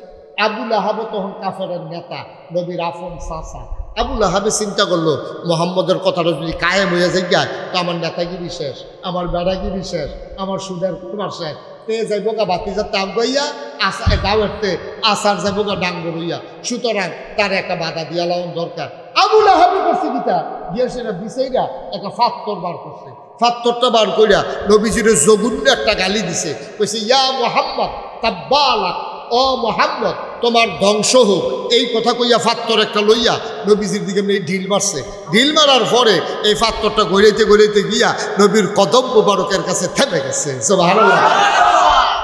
আবুল আহাব তখন কাফেরের নেতা, নবীর আফন চাচা। আবুল আহাবে চিন্তা করলো মোহাম্মদের কথাটা যদি কায়েম হয়ে যায় তো আমার নেতাগিরি শেষ, আমার বেড়াগিরি শেষ, আমার সুদের কুমার শেষ। তে যাইব গা বাতিজার তাপ গাইয়া আসা গাওয়ারতে আসার যাইব গা ডাঙ্গর হইয়া, সুতরাং তার একটা বাধা দিয়া লাউন দরকার। আবুল আহাবি করছে গীতা গিয়ে সেটা বিষয়টা একটা ফাত্তর বার করছে। ফাত্তরটা বার করিয়া নবীজির জগুন্য একটা গালি দিছে, কইছে ইয়া মোহাম্মদ তাব্বালাক, ও মোহাম্মদ তোমার ধ্বংস হোক। এই কথা কইয়া ফাত্তর একটা লইয়া নবীজির দিকে ঢিল মারছে। ঢিল মারার পরে এই ফাত্তরটা গড়াইতে গিয়া নবীর কদম মুবারকের কাছে থেমে গেছে। সুবহানাল্লাহ।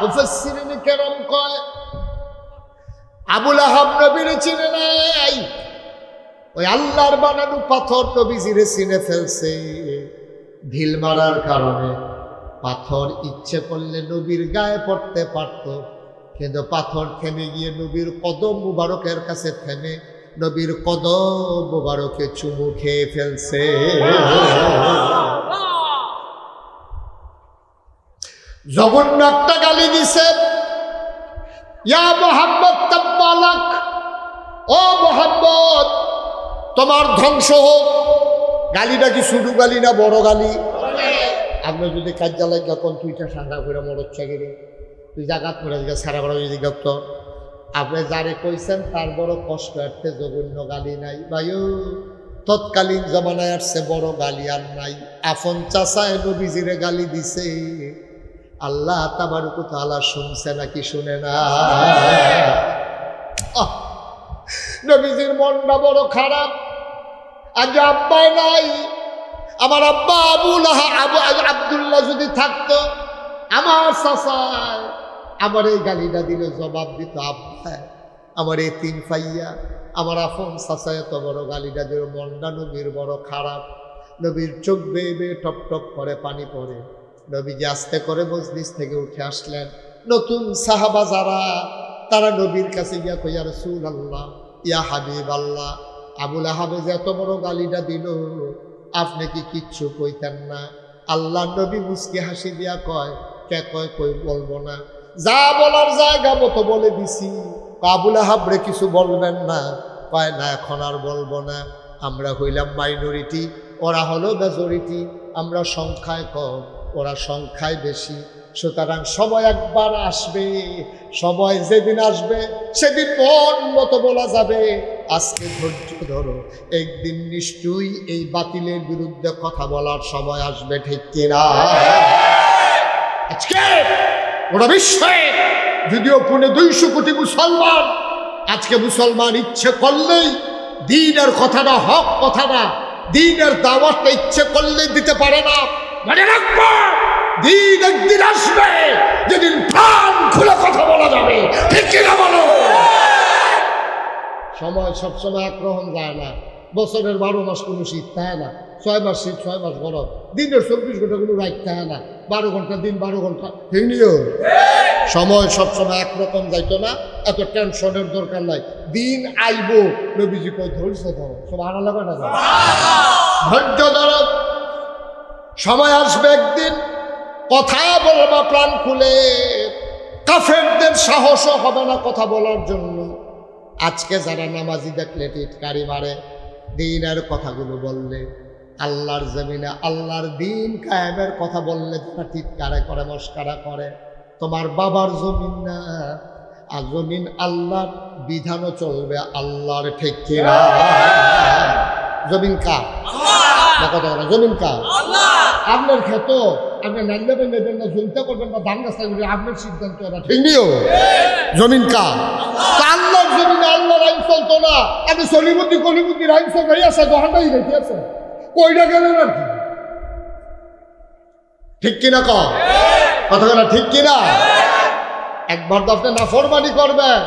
মুফাসসিরিন কেরাম কয় আবুল আহাব নবীরে চিনে নাই, ওই আল্লাহর বানানো পাথর নবীজিরে চিনে ফেলছে। ঢিল মারার কারণে পাথর ইচ্ছে করলে নবীর গায়ে পড়তে পারত, কিন্তু পাথর থেমে গিয়ে নবীর কদম মুবারকের কাছে থেমে নবীর কদম মুবারকে চুমু খেয়ে ফেলছে। জঘন্য একটা গালি দিছে, ইয়া মুহাম্মদ তাব্বালাক, ও মুহাম্মদ তোমার ধ্বংস হোক। গালিটা কি ছোট গালি না বড় গালি? আপনি যদি কাজা লাগা কোন তুইটা সাঙ্গা করে মরচ্ছা গেলে তুই জাগাত করে দিকে সারা বড় যদি গপ্ত আপনি যারে কইছেন তার বড় কষ্ট আসতে জঘন্য গালি নাই ভাইও। তৎকালীন জমানায় আসছে বড় গালি আর নাই। আফন চাচায় নবীজিরে গালি দিছে, আল্লাহ তাবারক ওয়া তাআলা শুনছে নাকি শুনে না? নবীজির মনটা বড় খারাপ। আজ আব্বা নাই, আমার আব্বা আব্দুল্লাহ যদি থাকতো আমার চাচায় আমার এই গালিটা দিলে জবাব দিত আব্বা, আমার এই তিন ফাইয়া আমার আফন চাচা এত বড় গালিটা দিল। মনটা নবীর বড় খারাপ। নবীর চোখ বেয়ে বেয়ে টপ টপ করে পানি পড়ে। নবীজি আস্তে করে মজলিস থেকে উঠে আসলেন। নতুন সাহাবা যারা তারা নবীর কাছে গিয়া কইয়া রাসূলুল্লাহ, ইয়া হাবিব আল্লাহ, আবুল আহাবে যে এত বড় গালিটা দিল আপনি কি কিচ্ছু কইতেন না? আল্লাহ নবী মুস্কি হাসি দিয়া কয়, কে কয় কই বলবো না, যা বলার জায়গা মতো বলে দিছি। আবুল আহাবরে কিছু বলবেন না? কয় না, এখন আর বলবো না। আমরা হইলাম মাইনরিটি, ওরা হলো মেজরিটি। আমরা সংখ্যায় কম, ওরা সংখ্যায় বেশি। সুতরাং সময় একবার আসবে, সময় যেদিন আসবে সেদিন মন মতো বলা যাবে। আজকে ধৈর্য ধরো, একদিন নিশ্চয়ই এই বাতিলের বিরুদ্ধে কথা বলার সময় আসবে, ঠিক কিনা? আজকে ওরা বিশ্বে যদিও 200 কোটি মুসলমান, আজকে মুসলমান ইচ্ছে করলেই দ্বীনের কথাটা, হক কথাটা, দ্বীনের দাওয়াতটা ইচ্ছে করলেই দিতে পারে না। মনে রাখবো, দিন একদিন আসবে যেদিন প্রাণ খুলে কথা বলা যাবে, ঠিক কিনা বলো? সময় সবসময় একরকম যায় না। বছরের 12 মাস কোনো শীত থাকে না, 6 মাস শীত 6 মাস গরম। দিনের 24 ঘন্টা কোনো রাত থাকে না, 12 ঘন্টা দিন 12 ঘন্টা, ঠিক নিও? সময় সবসময় একরকম যাইতো না, এত টেনশনের দরকার নাই। দিন আইব, নবীজি কই ধৈর্য ধরো, সব আনা লাগবে না, ধৈর্য ধরো। সময় আসবে একদিন কথা বলবা প্রাণ খুলে, কাফেরদের সাহসও হবে না কথা বলার জন্য। আজকে যারা নামাজি দেখলে টিটকারি মারে, দ্বীনের কথাগুলো বললে, আল্লাহর জমিনে আল্লাহর দ্বীন কায়েমের কথা বললে তারা টিটকারে করে, মস্কারা করে। তোমার বাবার জমিন না, আর জমিন আল্লাহর, বিধানও চলবে আল্লাহর, ঠিক কিনা? জমিন কার? কথা বলা, জমিন কার? আপনার ক্ষেত, আপনি নাইলেবেন নেবেন না, জমিতে করবেন না, ধান গাছ থাকবে, আপনার সিদ্ধান্ত, ঠিক নিও? জমিন কার? আল্লাহর জমিনে আল্লাহর আইন চলতো না। আপনি সলিমুদ্দি কলিমুদ্দির আইন চল হয়ে আছে, দোহানটাই রেখে আছে, কইটা গেলেন আর কি, ঠিক কিনা? কথা বলা, ঠিক কিনা? একবার তো আপনি নাফরমানি করবেন,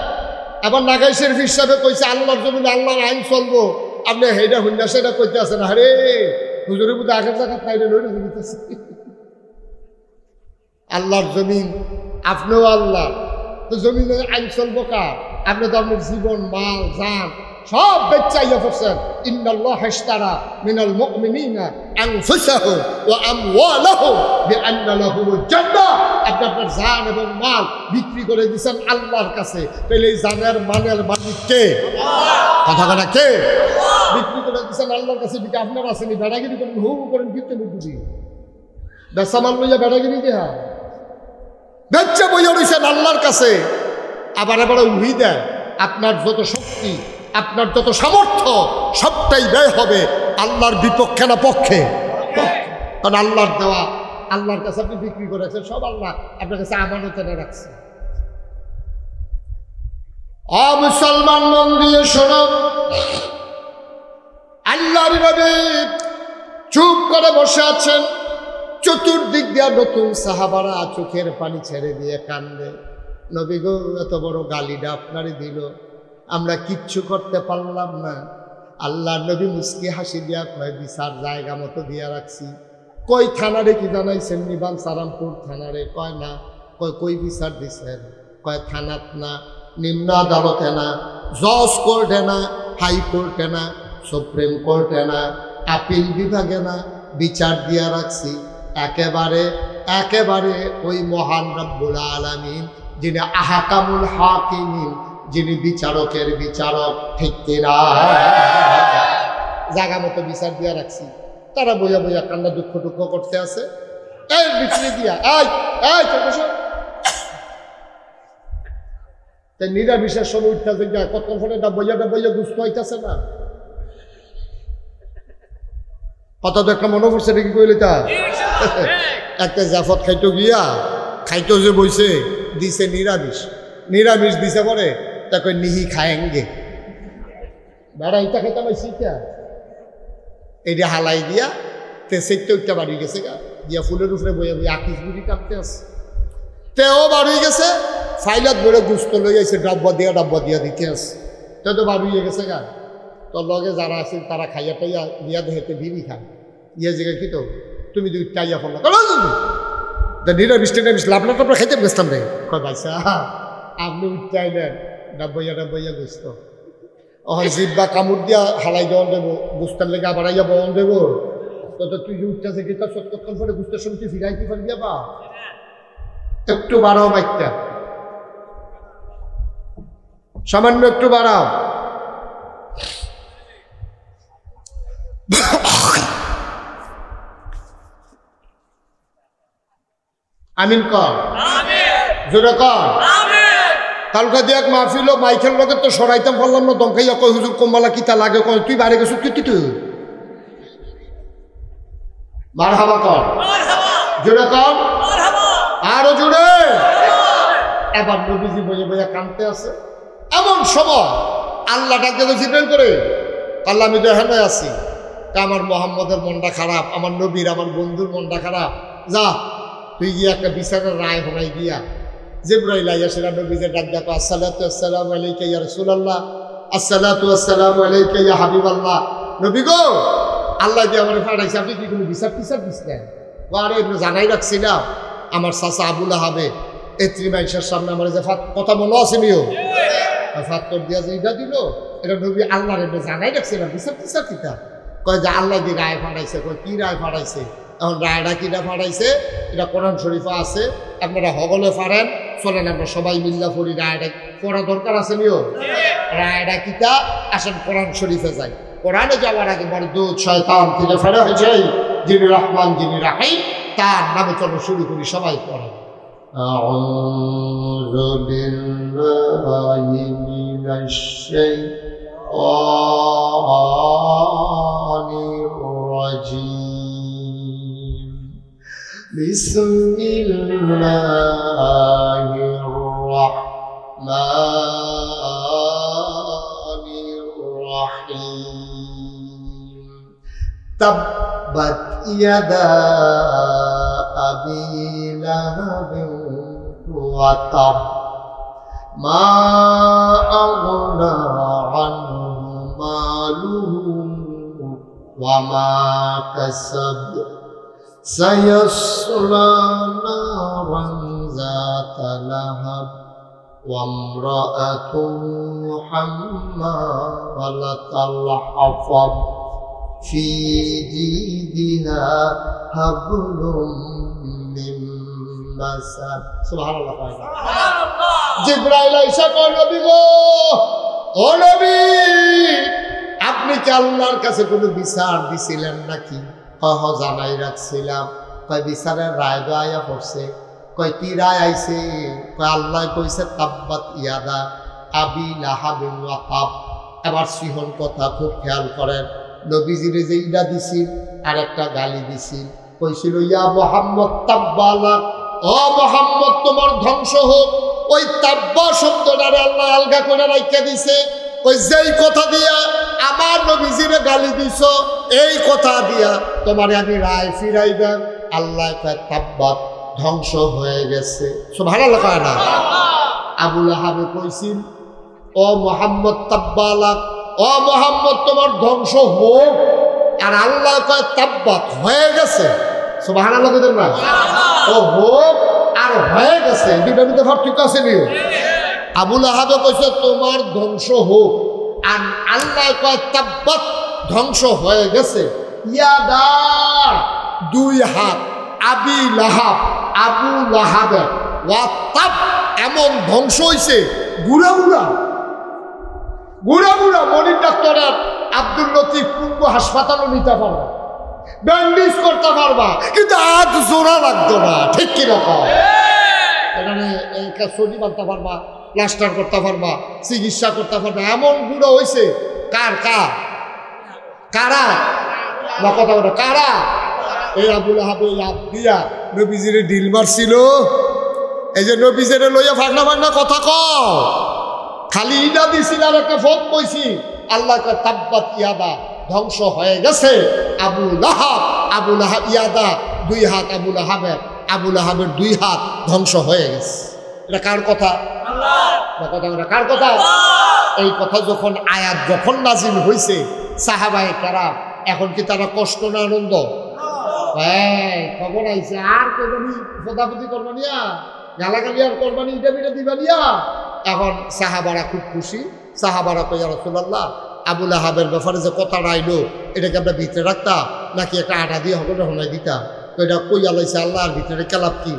আবার নাগাই শরীফ হিসাবে কইছে আল্লাহর জমিনে আল্লাহর আইন চলবো, আপনি হেডা হুন্ডা সেটা কইতে আছেন। আরে হুজুরের মধ্যে আগের জায়গা তাইলে লড়ে দিতেছে। আল্লাহর জমিন, আপনিও আল্লাহ, তো জমিনে আইন চলবো কার? আপনি তো আপনার জীবন, মাল, জান সব বেচাইয়া পড়ছেন। ইন্নাল্লাহ ইশতারা মিনাল মুমিনিনা আনফুসাহুম ওয়া আমওয়ালাহুম বিআন্না লাহুমুল জান্নাহ। আপনি আপনার জান এবং মাল বিক্রি করে দিয়েছেন আল্লাহর কাছে, তাহলে এই জানের মালের মালিক কে? কথা বলা কে? বিক্রি করে দিয়েছেন আল্লাহর কাছে, বিক্রি আপনার আসেনি। বেড়াগিরি করেন, হু করেন, ফিরতে বুঝি বেচা মাল লইয়া বেড়াগিরি দেয়া, বেচা বইয়া রয়েছেন আল্লাহর কাছে। আবার আবার উহি দেয়, আপনার যত শক্তি, আপনার যত সামর্থ্য, সবটাই ব্যয় হবে আল্লাহর বিপক্ষে না পক্ষে? কারণ আল্লাহর দেওয়া, আল্লাহর কাছে আপনি বিক্রি করেছেন, সব আল্লাহ আপনার কাছে আমানত এনে রাখছে। মুসলমান মন দিয়ে শোনো, আল্লাহর নবী চুপ করে বসে আছেন, চতুর্দিক দিয়ে নতুন সাহাবারা চোখের পানি ছেড়ে দিয়ে কান্দে। নবী গো, এত বড় গালিটা আপনারই দিল, আমরা কিচ্ছু করতে পারলাম না। আল্লাহর নবী মুস্কি হাসি দিয়া কয়, বিচার জায়গা মতো দিয়া রাখছি। কই থানারে কি জানাইছেন? নিবান সারামপুর থানারে। কয় না। কই বিচার দিছেন? কয় থানাত না, নিম্ন আদালতে না, জজ কোর্টে না, হাইকোর্টে না, সুপ্রিম কোর্টে না, আপিল বিভাগে না, বিচার দিয়া রাখছি একেবারে একেবারে ওই মহান রব্বুল আলামিন, যিনি আহকামুল হাকিমিন, যিনি বিচারকের বিচারক, ঠিক কিনা? জায়গা মতো বিচার দিয়া রাখছি। তারা বইয়া বইয়া কান্না দুঃখ টুক্ষ করতে আছে। এই বিচলি দিয়া নিরামিষের সময় উঠতেছে, কতক্ষণ ফোনে বইয়া গুস্ত হইতেছে না। কথা তো একটা মনে পড়ছে, নাকি কইলে তা একটা জাফত খাইতো গিয়া, খাইতো যে বইছে, দিছে নিরামিষ দিছে পরে তাকে নিহি খায়েঙ্গে, বেড়া ইটা খাইতে পাইছি, এইটা হালাই দিয়া তে সেটটা উঠতে বাড়ি গেছে গা, দিয়া ফুলের উপরে বইয়া বইয়া আকিস বুড়ি কাটতে আছে, তেও বাড়ি গেছে, ফাইলাত বলে গুস্ত লই আইছে, ডাব্বা দিয়া দিতে আছে, তে তো বাড়ি গেছে গা। তোর লগে যারা আছে তারা খাইয়া টাইয়া দিয়া দেহেতে বিড়ি খায়, ইয়ে জায়গায় কি তো তুমি যদি টাইয়া ফোন নিরামিষ লাভলা টাপলা খাইতে বেসতাম রে। কয় ভাইসা আপনি উঠতে আইলেন, ডাব্বাইয়া গুস্ত, জিব্বা কামড় দিয়া হালাই দেওয়ান দেবো, গুস্তার লেগে আবার আইয়া বন দেবো, তত তুই যে উঠতেছে গীতা সত্যক্ষণ পরে গুস্তের সমিতি ফিরাই কি পারবি বা একটু বাড়াও মাইকটা, সামান্য একটু বাড়াও। আমিন কর, জোরে কর। কালকা দেখ মাহফিল মাইকের লগে তো সরাইতাম পারলাম না, দমকাইয়া কই হুজুর কম্বালা কিতা লাগে, কই তুই বাইরে গেছিস কি তুই মারহাবা কর, জোরে কর, আরো জোরে। এবার নবীজি বইয়ে বইয়া কাঁদতে আছে। এমন সময় আল্লাহ ডাক দিয়ে জিব্রাইল করে, আল্লাহ আমি দেখানে আছি, আমার মোহাম্মদের মনটা খারাপ, আমার নবীর আমার বন্ধুর মনটা খারাপ, যা তুই গিয়ে একটা বিচারের রায় হনাই গিয়া জিব্রাইল আইয়া সেরা নবীদের ডাক দেখো, আসসালাতু আসসালামু আলাইকা ইয়া রাসূলুল্লাহ, আসসালাতু আসসালামু আলাইকা ইয়া হাবিবাল্লাহ। নবী গো, আল্লাহ দিয়ে আমার পাঠাইছে, আপনি কি কোনো বিচার টিচার দিচ্ছেন? আরে জানাই রাখছিলাম আমার চাচা আবুল আহাবে এত্রি মাইশের সামনে আমার যে কথা মনে আছে নিও ফাত্তর দিয়া যে এটা দিল, এটা নবী আল্লাহর এমনি জানাই রাখছিলাম বিচার টিচার কিতা? কয় যে আল্লাহ দিয়ে রায় ফাটাইছে। কয় কি রায় ফাটাইছে? এখন রায়টা কিটা ফাটাইছে এটা কোরআন শরীফে আছে, আপনারা হগলে পারেন, চলেন আমরা সবাই মিল্লা পড়ি। রায়টা পড়া দরকার আছে নিও, রায়টা কিতা আসেন কোরআন শরীফে যাই। কোরআনে যাওয়ার আগে বড় দুধ শয়তান থেকে ফেরা হয়েছে, যিনি রহমান যিনি রাহিম, তার নামে চলো শুরু করি, সবাই পড়ে। আউযু বিল্লাহি মিনাশ শাইতানির রাজীম। বিসমিল্লাহির রাহমানির রাহিম। তাব্বাত ইয়াদা আবি লাহাবিন ওয়া তাব, মা আগনা আনহু মালুহু ওয়া মা কাসাব, সায়াসলা নারান যাতা লাহাব, ওয়া ইমরাআতুহু হাম্মালাতাল হাতাব, ফি জিদিহা হাবলুম মিন মাসাদ। সুবহানাল্লাহ। জিবরাইল আইসা কয়, নবী গো, ও নবী, আপনি কি আল্লাহর কাছে কোনো বিচার দিছিলেন নাকি? কয় হ, জানাই রাখছিলাম। কয় বিচারের রায় তো আয়া পড়ছে। কয় কি রায় আইছে? কয় আল্লাহ কইছে তাব্বাত ইয়াদা আবি লাহাবিন ওয়া তাব। এবার সিহন কথা খুব খেয়াল করেন, নবীজিরে যে ইডা দিছিল আর একটা গালি দিছিল, কইছিল ইয়া মুহাম্মদ তাব্বালা, ও মুহাম্মদ তোমার ধ্বংস হোক। ওই তাব্বা শব্দটারে আল্লাহ আলগা করে রাইখা দিছে। ওই যেই কথা দিয়া আমার নবীজিরে গালি দিছ, এই কথা দিয়া তোমারে আমি রায় ফিরাইবেন। আল্লাহ কয় তাব্বাত, ধ্বংস হয়ে গেছে। সুবহানাল্লাহ কয় না? আবু লাহাবে কইছিল ও মুহাম্মদ তাব্বালা, ও মুহাম্মদ তোমার ধ্বংস হোক, আর আল্লাহ কয় তাব্বাত, হয়ে গেছে। সুবহানাল্লাহ কইতেন না? ও হোক আর হয়ে গেছে, দুইটার মধ্যে পার্থক্য আছে নি? আবু লাহাবে কইছে তোমার ধ্বংস হোক, আর আল্লাহ কয় তাব্বাত, ধ্বংস হয়ে গেছে। ইয়াদার, দুই হাত, আবি লাহাব, আবু লাহাবে, ওয়া তাব, এমন ধ্বংস হইছে গুড়া গুড়া গুড়া গুড়া। মনির ডাক্তারের আব্দুল লতিফ পূর্ব হাসপাতালও নিতে পারবা, ব্যান্ডেজ করতে পারবা, কিন্তু হাত জোড়া লাগতো না। ঠিক কিরকম? এখানে ছবি বানতে পারবা, প্লাস্টার করতে পারবা, চিকিৎসা করতে পারবা, এমন গুঁড়ো হয়েছে। কার কার কারা বা কথা বলো কারা? এই আবুল আহাবে দিয়া নবীজিরে ডিল মারছিল। এই যে নবীজিরে লইয়া ফাগনা ফাগনা কথা কও, খালি ইডা দিছিল আর একটা ফোন কইছি। আল্লাহ কয় তাব্বাত ইয়াদা, ধ্বংস হয়ে গেছে আবু লাহাব, আবু লাহাব ইয়াদা, দুই হাত আবু লাহাবের, আবু লাহাবের দুই হাত ধ্বংস হয়ে গেছে। এটা কার কথা? কথা কার কথা? এই কথা যখন আয়াত যখন নাজিল হয়েছে, সাহাবায়ে কেরাম এখন কি তারা কষ্ট না আনন্দ? খবর আইছে, আর করবানি ফোদাফুদি করবানিয়া, গালাগালি আর করবানি, ইটা বিটা দিবানিয়া। এখন সাহাবারা খুব খুশি। সাহাবারা কই ইয়া রাসূলুল্লাহ, আবুল আহাবের ব্যাপারে যে কথাটা আইলো এটাকে আমরা ভিতরে রাখতাম নাকি একটা আটা দিয়ে হকলে হনাই দিতাম? তো এটা কইয়া লাইছে আল্লাহর ভিতরে কেলাপ কি?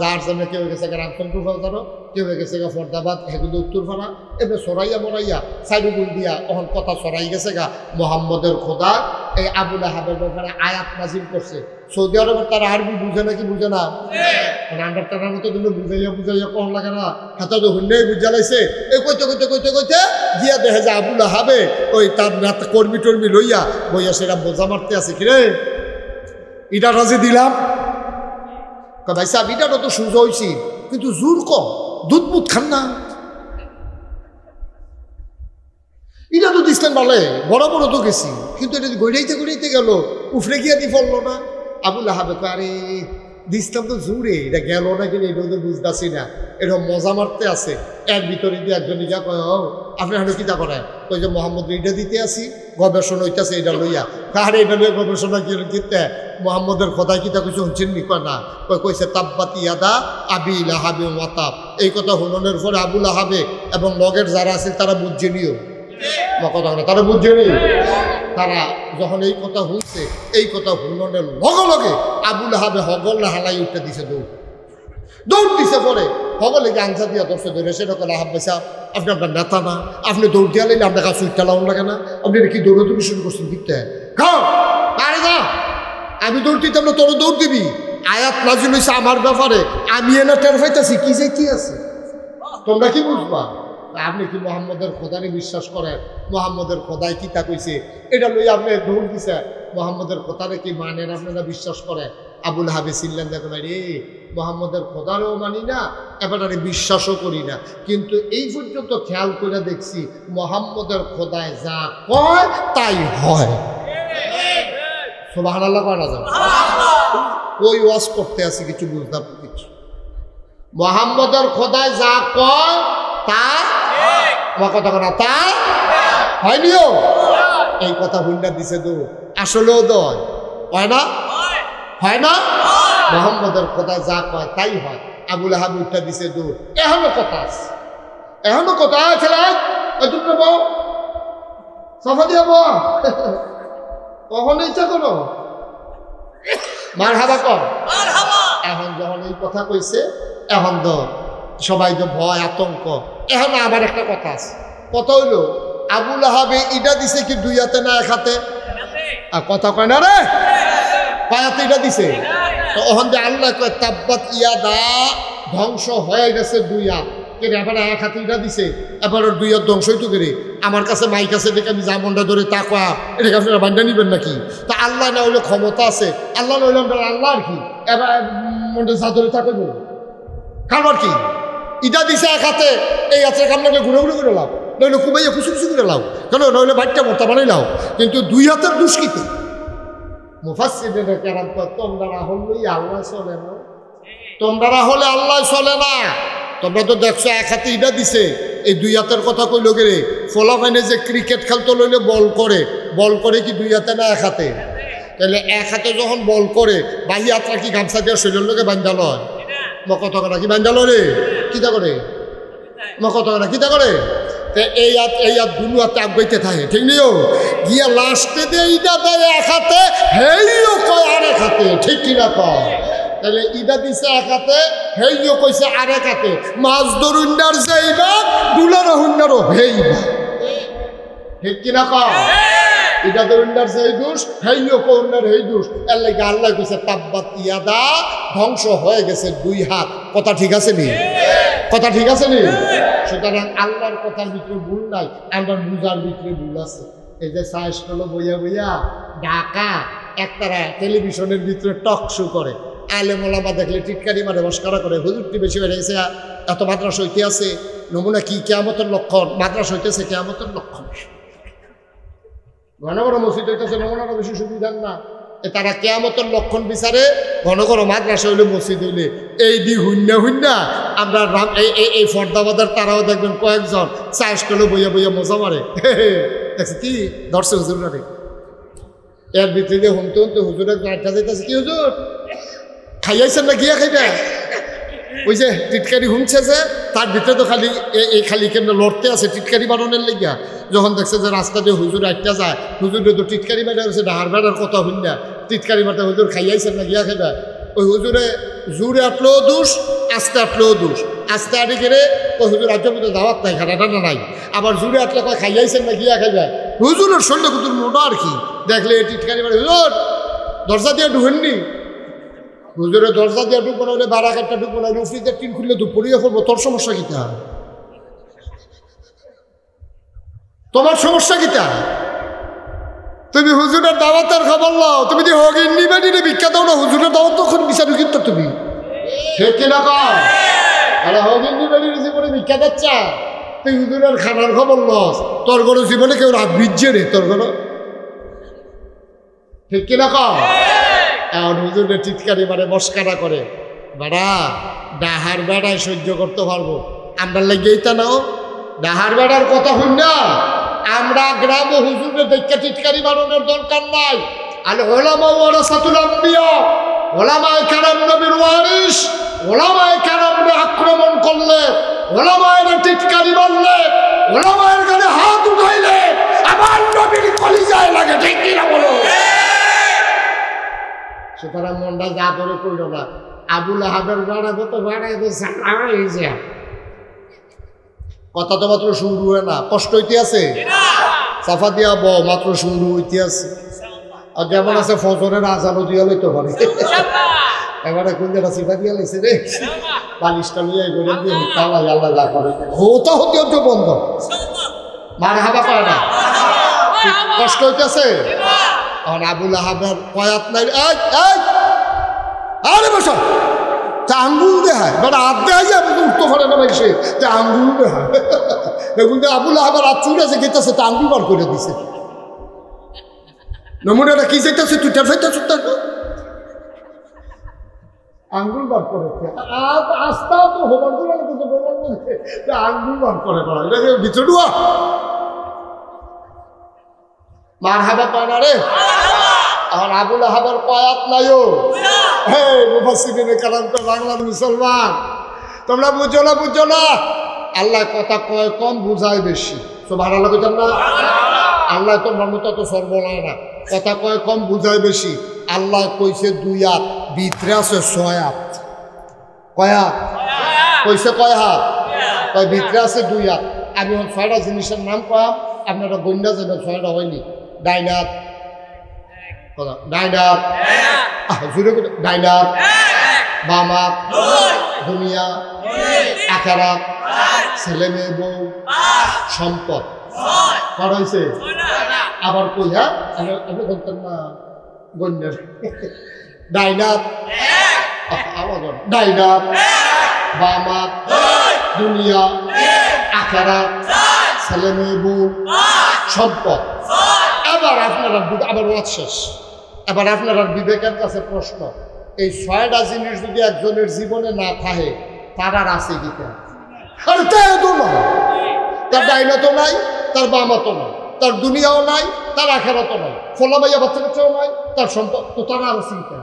যার জন্য কেউ গেছে রামচন্দ্র ফাউতারো, কেউ গেছে ফরদাবাদ, হেগুলো উত্তরপাড়া, এবার সরাইয়া মরাইয়া সাইডুগুল দিয়া অহন কথা সরাই গেছে গা মোহাম্মদের খোদা এই আবুল আহাবের ব্যাপারে আয়াত নাজিল করছে। সৌদি আরবের তারা আরবি বুঝে নাকি বুঝে না? আন্ডার টানার মতো কিন্তু বুঝাইয়া বুঝাইয়া কম লাগে না, হাতে তো হুন্ডে বুঝা লাইছে। এই কইতে কইতে কইতে কইতে গিয়া দেখে যে আবুল আহাবে ওই তার কর্মী টর্মী লইয়া বইয়া সেটা বোঝা মারতে আছে। কিরে ইটা রাজি দিলাম, ভাই সাহেব ইটাটা তো সুযোগ হয়েছি কিন্তু জোর কম, দুধ মুধ খান না। এটা তো দিচ্ছেন বলে বড় বড় তো গেছি, কিন্তু এটা গড়াইতে গড়াইতে গেল উফরে গিয়া দি ফললো না। আবুল আহাবে আরে দিচ্ছিলাম তো জোরে, এটা গেল না কিনা এটাও তো বুঝতেছি না, এটা মজা মারতে আছে। এর ভিতরে দিয়ে একজন যা কয় আপনি হানো কিতা করেন? ওই যে মোহাম্মদ এটা দিতে আসি গবেষণা হইতেছে এটা লইয়া, কার এটা লইয়া গবেষণা কিনতে মোহাম্মদের খোদায় কিতা কইছে শুনছেন নি? কয় না, কইছে তাব্বাত ইয়াদা আবি লাহাবে ওয়াতাব। এই কথা হুননের পরে আবুল আহাবে এবং লগের যারা আছে তারা বুঝছে নিও কথা না, তারা বুঝছে নি। তারা যখন এই কথা শুনছে, এই কথা হুননের লগে লগে আবুল আহাবে হগল না হালাই উঠতে দিছে, দৌড় দিছে। পরে হগলে গিয়ে আনসা দিয়া দর্শক ধরে সেটা করে আহাব ভাইসা আপনি আপনার নেতা না, আপনি দৌড় দিয়া লাইলে আপনার কাছে উঠতে লাউন লাগে না? আপনি কি দৌড়াদৌড়ি শুরু করছেন? দিতে খাও আরে না, আমি দৌড় দিতাম না, তোর দৌড় দিবি। আয়াত নাজিল হইছে আমার ব্যাপারে, আমি এনা টের পাইতেছি কি যে কি আছে, তোমরা কি বুঝবা? আপনি কি মোহাম্মদের খোদারে বিশ্বাস করেন? মোহাম্মদের খোদায় কি তা কইছে এটা লই আপনি দৌড় দিছে। মোহাম্মদের খোদারে কি মানেন? আপনারা বিশ্বাস করেন? আবুল হাবে ছিলেন দেখো ভাই রে, মোহাম্মদের খোদারও মানি না, এবারে বিশ্বাসও করি না, কিন্তু এই পর্যন্ত খেয়াল করে দেখছি মোহাম্মদের খোদায় যা কয় তাই হয়। সুবহানাল্লাহ কয় না? যাবে ওই ওয়াজ করতে আসি কিছু বুঝতাম কিছু। মোহাম্মদের খোদায় যা কয় তা আমার কথা না তা হয়নিও, এই কথা হুন্ডা দিছে তো আসলেও দয় হয় না, হয় না? মোহাম্মদের খোদায় যা কয় তাই হয়। আবুল আহাব উঠটা দিছে দূর, এখনো কথা আছে, এখনো কথা আছে। সফা দিয়া বল কখন ইচ্ছা করো মার হাবা কর। এখন যখন এই কথা কইছে এখন তো সবাই তো ভয় আতঙ্ক। এখন আবার একটা কথা আছে, কথা হইল আবুল আহাবে ইটা দিছে কি দুই হাতে না এক হাতে? আর কথা কয় না রে, কয় হাতে ইটা দিছে? তো ওখান যে আল্লাহ কয় তাব্বাত ইয়াদা, ধ্বংস হয়ে গেছে দুই হাত। কেন এবার এক হাতে ইটা দিছে, এবার ওর দুই হাত ধ্বংস হইতো কেরে? আমার কাছে মাইক আছে দেখে আমি যা মনটা ধরে তা কয়া এটাকে আপনারা বান্ডা নিবেন নাকি? তা আল্লাহ না হইলে ক্ষমতা আছে, আল্লাহ না হইলে আমরা আল্লাহ আর কি এবার মনটা যা ধরে তা করবো কারবার কি? ইটা দিছে এক হাতে, এই হাতে কাম লাগলে ঘুরে ঘুরে করে লাও, নইলে কুমাইয়া খুশি খুশি করে লাও, কেন নইলে বাড়িটা মরতা বানাই লাও, কিন্তু দুই হাতের দুষ্কৃতি। মুফাসসিররা কেরাম কয় তোমরা হলেই আল্লাহ চলে না, তোমরা হলে আল্লাহ চলে না। তোমরা তো দেখছো এক হাতে ইটা দিছে, এই দুই হাতের কথা কইল গেলে ফলা ফাইনে যে ক্রিকেট খেলতে লইলে বল করে কি দুই হাতে না এক হাতে? তাহলে এক হাতে যখন বল করে বাহি হাতটা কি গামছা দিয়ে শরীরের লোকে বান্ধা লয়? কত কথা কি বান্ধা রে কিতা করে? কত কথা কিতা করে? এই হাত দুনু হাতে আগাইতে থাকে, ঠিক নিও গিয়া লাস্টে দিয়ে ইটা দেয় এক হাতে, হেইও কয় আরেক হাতে, ঠিক কিনা কয়? তাহলে ইটা দিছে এক হাতে, হেইও কইছে আরেক হাতে। মাছ ধরুন্ডার যাইবা দুলার হুন্ডারও হেইবা, ঠিক কিনা কয়? ইটা ধরুন্ডার সেই দোষ, হেইও কন্যার হেই দোষ। এর লাগে আল্লাহ কইছে তাব্বাত ইয়াদা, ধ্বংস হয়ে গেছে দুই হাত। কথা ঠিক আছে নি? কথা ঠিক আছে নি? সুতরাং আল্লাহর কথার ভিতরে ভুল নাই, আল্লাহর বুঝার ভিতরে ভুল আছে। এই যে সায়েস হলো বইয়া বইয়া ঢাকা একতারা টেলিভিশনের ভিতরে টক শো করে, আলেম ওলামা দেখলে টিটকারি মারে মস্করা করে, হুজুরটি বেশি বেড়ে গেছে, এত মাদ্রাসা হইতে আছে, নমুনা কি কেয়ামতের লক্ষণ, মাদ্রাসা হইতেছে কেয়ামতের লক্ষণ। ঘন ঘন মসজিদ হইতেছে, নমুনাটা বেশি সুবিধার না। তারা কেয়ামতের লক্ষণ বিচারে, ঘন ঘন মাদ্রাসা হইলে মসজিদ হইলে এই দি হুন্না আমরা এই ফর্দাবাদের তারাও দেখবেন কয়েকজন চাষ করলে বইয়া বইয়া মজা মারে। দেখছি কি ধরছে হুজুরা রে, এর ভিতরে হুমতে হুমতে হুজুর একজন আটটা যাইতেছে, কি হুজুর খাইয়াছেন না গিয়া খাইবে? ওই যে টিটকারি হুমছে যে তার ভিতরে তো খালি এই খালি কেমন লড়তে আছে টিটকারি বানানোর লেগিয়া। যখন দেখছে যে রাস্তা দিয়ে হুজুর একটা যায়, হুজুরে তো টিটকারি বেড়া গেছে, ডাহার বেড়ার কথা হইন না, টিটকারি মাঠে হুজুর খাইয়াইছেন না গিয়া খাইবা। ওই হুজুরে জোরে আটলেও দোষ, আস্তে আটলেও দোষ। আস্তে আটে গেলে ওই হুজুর আজকে মতো দাওয়াত নাই, খাটাটা নাই। আবার জোরে আটলে কয় খাইয়াইছেন না গিয়া খাইবা। হুজুরের শরীরে হুজুর মোটা আর কি, দেখলে টিটকারি মারে হুজুর দরজা দিয়ে ঢুকেননি। হুজুরে দরজা দিয়ে ঢুকবো না হলে বারাঘাটটা ঢুকবো না, রুফরিতে টিন খুললে দুপুরিয়া করবো, তোর সমস্যা কিতা? তোমার সমস্যা কিতা? তুমি হুজুরের দাওয়াতের খবর লও, তুমি যে হগিন নিবেদিনে ভিক্ষা দাও না, হুজুরের দাওয়াত তখন বিচারু কিন্তু তুমি ঠিক কিনা কও? আরে হগিন নিবেদিনে জীবনে ভিক্ষা দিচ্ছা, তুই হুজুরের খানার খবর লস, তোর কোনো জীবনে কেউ রাত বিজছে রে তোর কোনো, ঠিক কিনা কও? এখন হুজুরের চিৎকারি মানে মস্কারা করে, বেড়া ডাহার বেড়ায় সহ্য করতে পারবো, আমরা লেগেই তা নাও ডাহার বেড়ার কথা হই না। আমরা গ্রাম ও হুজুরের দেখা চিৎকারি বানানোর দরকার নাই। আর ওলামা ওয়ারাসাতুল আম্বিয়া, ওলামায়ে কেরাম নবীর ওয়ারিস, ওলামায়ে কেরামকে আক্রমণ করলে, ওলামায়েরা চিৎকারি মারলে, ওলামায়ের গায়ে হাত উঠাইলে আমার নবীর কলিজায় লাগে, ঠিক কিনা বলো? সুতরাং মনটা যা করে কইল না। আবুল আহাবের বাড়াবো তো বাড়াই দিয়েছে, কথা তো মাত্র শুরু হয় না, কষ্ট হইতে আছে, সাফা দিয়া ব মাত্র শুরু হইতে আছে। আর যেমন আছে ফজরের আজানও দিয়া লইতে পারে, এবারে কোন যেটা সিফা দিয়া লাইছে রে, পালিশটা লইয়া করে দিয়ে তালাই আল্লাহ যা করে হতা হতে হতে বন্ধ, মার হাবা পায় না, কষ্ট হইতেছে। আর আবুল আহাবের কয়াত নাই, আরে বসো তা আঙ্গুল দেখায়, বেটা হাত দেখাই উঠতে পারে না সে, তা আঙ্গুল দেখায়। দেখুন আবুল আহাবের হাত চুল আছে গেতেছে, তা আঙ্গুল বার করে দিছে। নমুনাটা কি যেতেছে, তুই টের ফাইতেছ, আঙ্গুল বার করেছে, আস্তাও তো হোবার করে আঙ্গুল বার করে এটাকে ভিতরুয়া মার হাবা পায় না রে। আর আবুল আহাবের কয়াত নাইও, হ্যাঁ মুফাসসিরিনে কেরাম তো বাংলার মুসলমান, তোমরা বুঝো না, বুঝো না, আল্লাহ কথা কয় কম বুঝায় বেশি। সুবহানাল্লাহ কইতাম না? আল্লাহ তোমরা মতো তো সর্বলয় না, কথা কয় কম বুঝায় বেশি। আল্লাহ কইছে 2 হাত, ভিতরে আছে 6 হাত। কয় হাত কইছে? কয় হাত কয়? ভিতরে আছে 2 হাত। আমি 6টা জিনিসের নাম কয়াম, আপনারা গন্ডা যাবেন 6টা হয়নি। ডাইন হাত, ডাইন হাত, ডাইন হাত, বাম হাত, দুনিয়া, আখিরাত, ছেলে মেয়ে বউ, সম্পদ। করা হয়েছে? আবার কই? হ্যাঁ আপনি বলতেন না গন্ডার। ডাইন হাত, ডাইন হাত, বাম হাত, দুনিয়া, আখিরাত, ছেলে মেয়ে বউ, সম্পদ। আবার আপনারা আবার ওয়াজ শেষ। এবার আপনার বিবেকের কাছে প্রশ্ন, এই 6টা জিনিস যদি একজনের জীবনে না থাকে, তার আর আছে কি? আর তাই তো না, তার ডাইনাতও নাই, তার বামাতও নাই, তার দুনিয়াও নাই, তার আখেরাতও নাই, ফোলা ভাইয়া বাচ্চা কাচ্চাও নাই, তার সম্পদ তো তার আর আছে কি?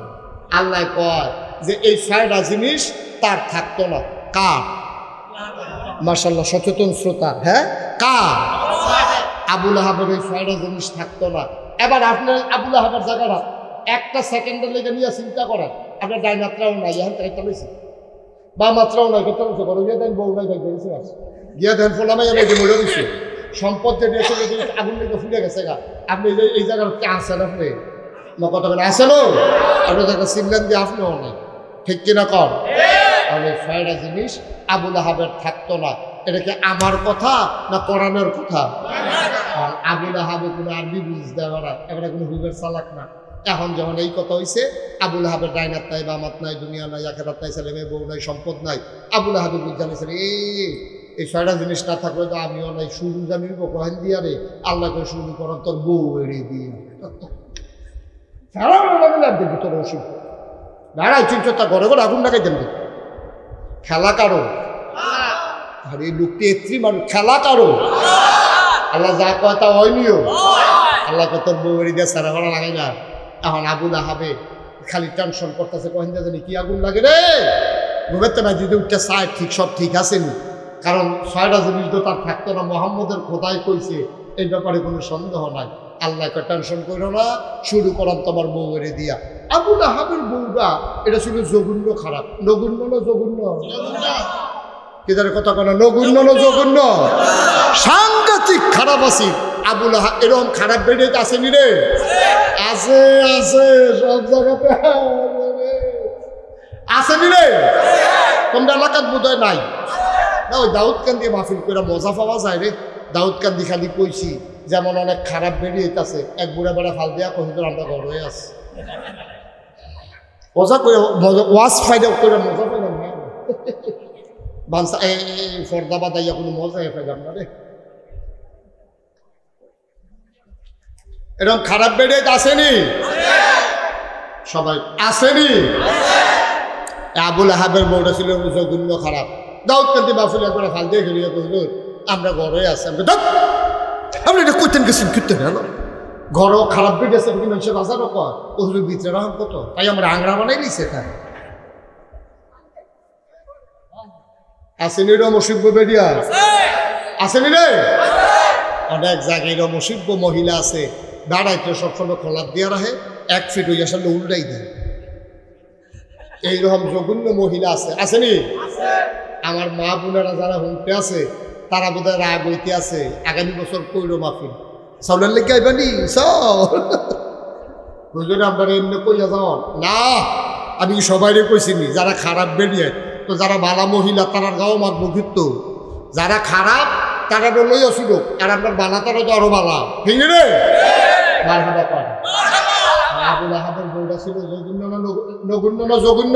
আল্লাহ কয় যে এই 6টা জিনিস তার থাকতো না। কার? মাশাআল্লাহ সচেতন শ্রোতা। হ্যাঁ কার? আবুল আহাবের এই 6টা জিনিস থাকতো না। এবার আপনার আবুল আহাবের জায়গাটা একটা সেকেন্ডের লেগে নিয়ে চিন্তা করেন, আপনার ডাই মাত্রাও নাই, এখন তাই চলেছে, বা মাত্রাও নাই, কেটে চলছে, বড় গিয়ে দেন বউ নাই, ভাই গেছে গিয়ে দেন ফোলা মাই আমি মরে দিচ্ছি, সম্পদ যে দিয়েছে আগুন লেগে ফুলে গেছে গা। আপনি এই জায়গার আসেন, আপনি না কথা বলেন আসেন, আপনার জায়গা চিনলেন যে আপনিও নাই, ঠিক কিনা কর? তাহলে 6টা জিনিস আবুল আহাবের থাকতো না। এটা কি আমার কথা না কোরআনের কথা? আবুল আহাবে কোনো আরবি বুঝতে পারে, এবারে কোনো হুবের চালাক না। এখন যখন এই কথা হয়েছে, আবুল আহাবের ডাইনাত নাই, বামাত নাই, দুনিয়া নাই, আখেরাত নাই, ছেলে মেয়ে বউ নাই, সম্পদ নাই, আবুল আহাবে বুঝ জানিয়েছেন এই 6টা জিনিস না থাকলে তো আমিও নাই। শুরু জানিব কহেন দিয়া রে, আল্লাহকে শুরু করার তোর বউ এড়িয়ে দিয়ে সারা দেখবি তোর ওষুধ দাঁড়াই চিন্তা ঘরে ঘরে আগুন লাগাই দেন, খেলা কারো। আর এই লোকটি এত্রি মানুষ, খেলা কারো। আল্লাহ যা কথা হয়নিও, আল্লাহ তোর বউরি দিয়ে সারা ভাড়া লাগাই না। এখন আবুল আহাবে খালি টেনশন করতেছে, কহিন জানি কি আগুন লাগে রে, ঘুমেতে না যদি উঠতে চায় ঠিক সব ঠিক আছে নি, কারণ 6টা জিনিস তো তার থাকতো না, মোহাম্মদের খোদাই কইছে, এই ব্যাপারে কোনো সন্দেহ নাই। আল্লাহকে টেনশন করো না, শুরু করাম তোমার বউয়েরে দিয়া। আবু লাহাবের বউটা এটা ছিল জঘন্য খারাপ। নগুণ্য না জঘন্য? কি জানে কথা কেন, নগুণ্য না জঘন্য? সাংঘাতিক খারাপ আছে আবু লাহাব। এরকম খারাপ বেড়ে আসেনি রে? আছে আছে, সব জায়গাতে আসেনি রে? তোমরা এলাকার বোধহয় নাই না? ওই দাউদকান্দি মাহফিল করে মজা পাওয়া যায় রে। দাউদকান্দি খালি কইছি যেমন অনেক খারাপ বেরিয়ে আছে, এক বুড়া বেড়া ফাল দিয়া কহিল আমরা ঘর হয়ে আছি, মজা করে ওয়াজ ফাইডা করে মজা পাইলাম না। বানসা এই ফর্দা বাদাইয়া কোনো মজাই পাইলাম না রে। এরকম খারাপ বেড়ে আসেনি? সবাই আসেনি? আবু লাহাবের বউটা ছিল জঘন্য খারাপ। দাউদকান্দি মাহফিল একবার ফাল দিয়ে গেলিয়ে কহিল আমরা ঘরে আছি। আমরা এটা করতেন গেছেন কীর্তেন ঘরও খারাপ বেড়েছে কি মানুষের বাজারও কর ওগুলো ভিতরে রাখার কত, তাই আমরা আংরা বানাই নিছে। এখানে আসেনি রে মুসিব্য বেরিয়া? আসেনি রে? অনেক জায়গায় এরকম মুসিব্য মহিলা আছে, দাঁড়াইতে সবসময় খোলা দিয়ে রাখে, 1 ফিট হয়ে আসলে উল্টাই দেয়। এইরকম জঘন্য মহিলা আছে, আসেনি? আমার মা বোনেরা যারা হুমতে আছে তারা বোধহয় রাগ হইতে আছে, আগামী বছর কইল মাহফিল চাউলের লেগে আইবানি বুঝলেন? আপনারা এমনি কইয়া যাও না, আমি সবাইরে কইছিনি যারা খারাপ বেরিয়ে, তো যারা ভালা মহিলা তারা গাও মাগবো কিন্তু যারা খারাপ তারা লই আসিল, আর আপনার বালা তারা তো আরো বালা, ঠিক রে? মারহাবা পায়। আবু লাহাবের বউটা ছিল জঘন্য না নগণ্য না জঘন্য?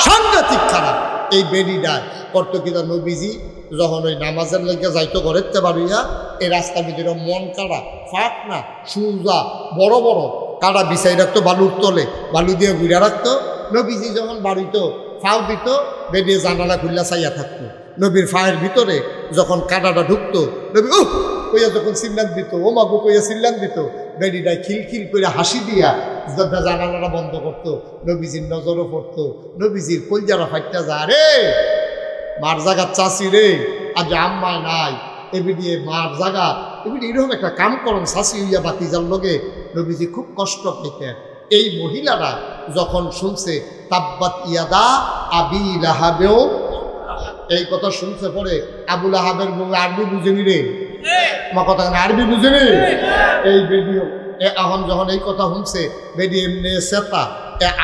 সাংঘাতিক খারাপ। এই বেডিটা করতো কিনা নবীজি যখন ওই নামাজের লেগে যাইতো ঘরেতে বাড়িয়া, এই রাস্তার ভিতরে মন কাড়া ফাট না সুজা বড় বড় কাড়া বিছাই রাখতো বালুর তলে, বালু দিয়ে ঘুরে রাখতো। নবীজি যখন বাড়িতো ফাও দিত, বেডিয়ে জানালা খুললা চাইয়া থাকতো। নবীর ফায়ের ভিতরে যখন কাঁটাটা ঢুকতো, নবী ও কইয়া যখন চিল্লান দিত, ও মাগো কইয়া চিল্লান দিত, বেডিটায় খিলখিল করে হাসি দিয়া জানালাটা বন্ধ করতো। নবীজির নজরও পড়তো, নবীজির কলজারা ফাইটটা যা রে মার জাগার চাষি রে, আজ আম্মায় নাই এবিডিয়ে মার জাগা এবিডি এরকম একটা কাম করন চাষি হইয়া বাতিজার লগে নবীজি খুব কষ্ট পেতেন। এই মহিলারা যখন শুনছে তাব্বাত ইয়াদা আবি লাহাবেও, এই কথা শুনছে পরে আবু লাহাবের বউ আরবি বুঝেনি রে, আমার কথা আরবি বুঝেনি? এই ভিডিও এখন যখন এই কথা শুনছে বেডি এমনি সেতা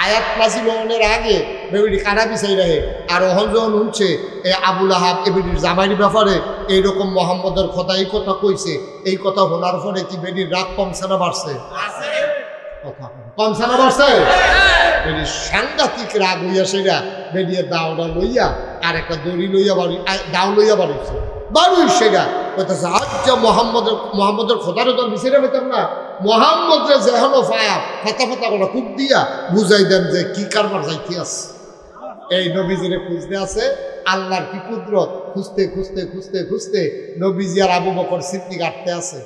আয়াত নাজিল হওয়ার আগে বেবিডি কারা বিছাই রাখে, আর ওহন যখন শুনছে এই আবু লাহাব এবিডির জামাইয়ের ব্যাপারে এইরকম মোহাম্মদের কথা এই কথা কইছে, এই কথা শোনার পরে কি বেডির রাগ কমছে না বাড়ছে? কমছে না বাড়ছে? বেডির সাংঘাতিক রাগ হইয়া সেটা বেডিয়ে দাওটা লইয়া আর একটা দড়ি লইয়া বাড়ি দাও লইয়া বাড়িছে বাড়ুই সেগা কইতেছে আজ মোহাম্মদের খোদারে তোর বিছাইরা পেতাম না, মোহাম্মদরে যেহনো ফায়া ফাতা ফাতা করে খুব দিয়া বুঝাই দেন যে কি কারবার যাইতে আছে। এই নবীজিরে খুঁজতে আছে, আল্লাহর কি কুদরত, খুঁজতে খুঁজতে খুঁজতে খুঁজতে নবীজি আর আবু বকর সিদ্দিক আটতে আছে।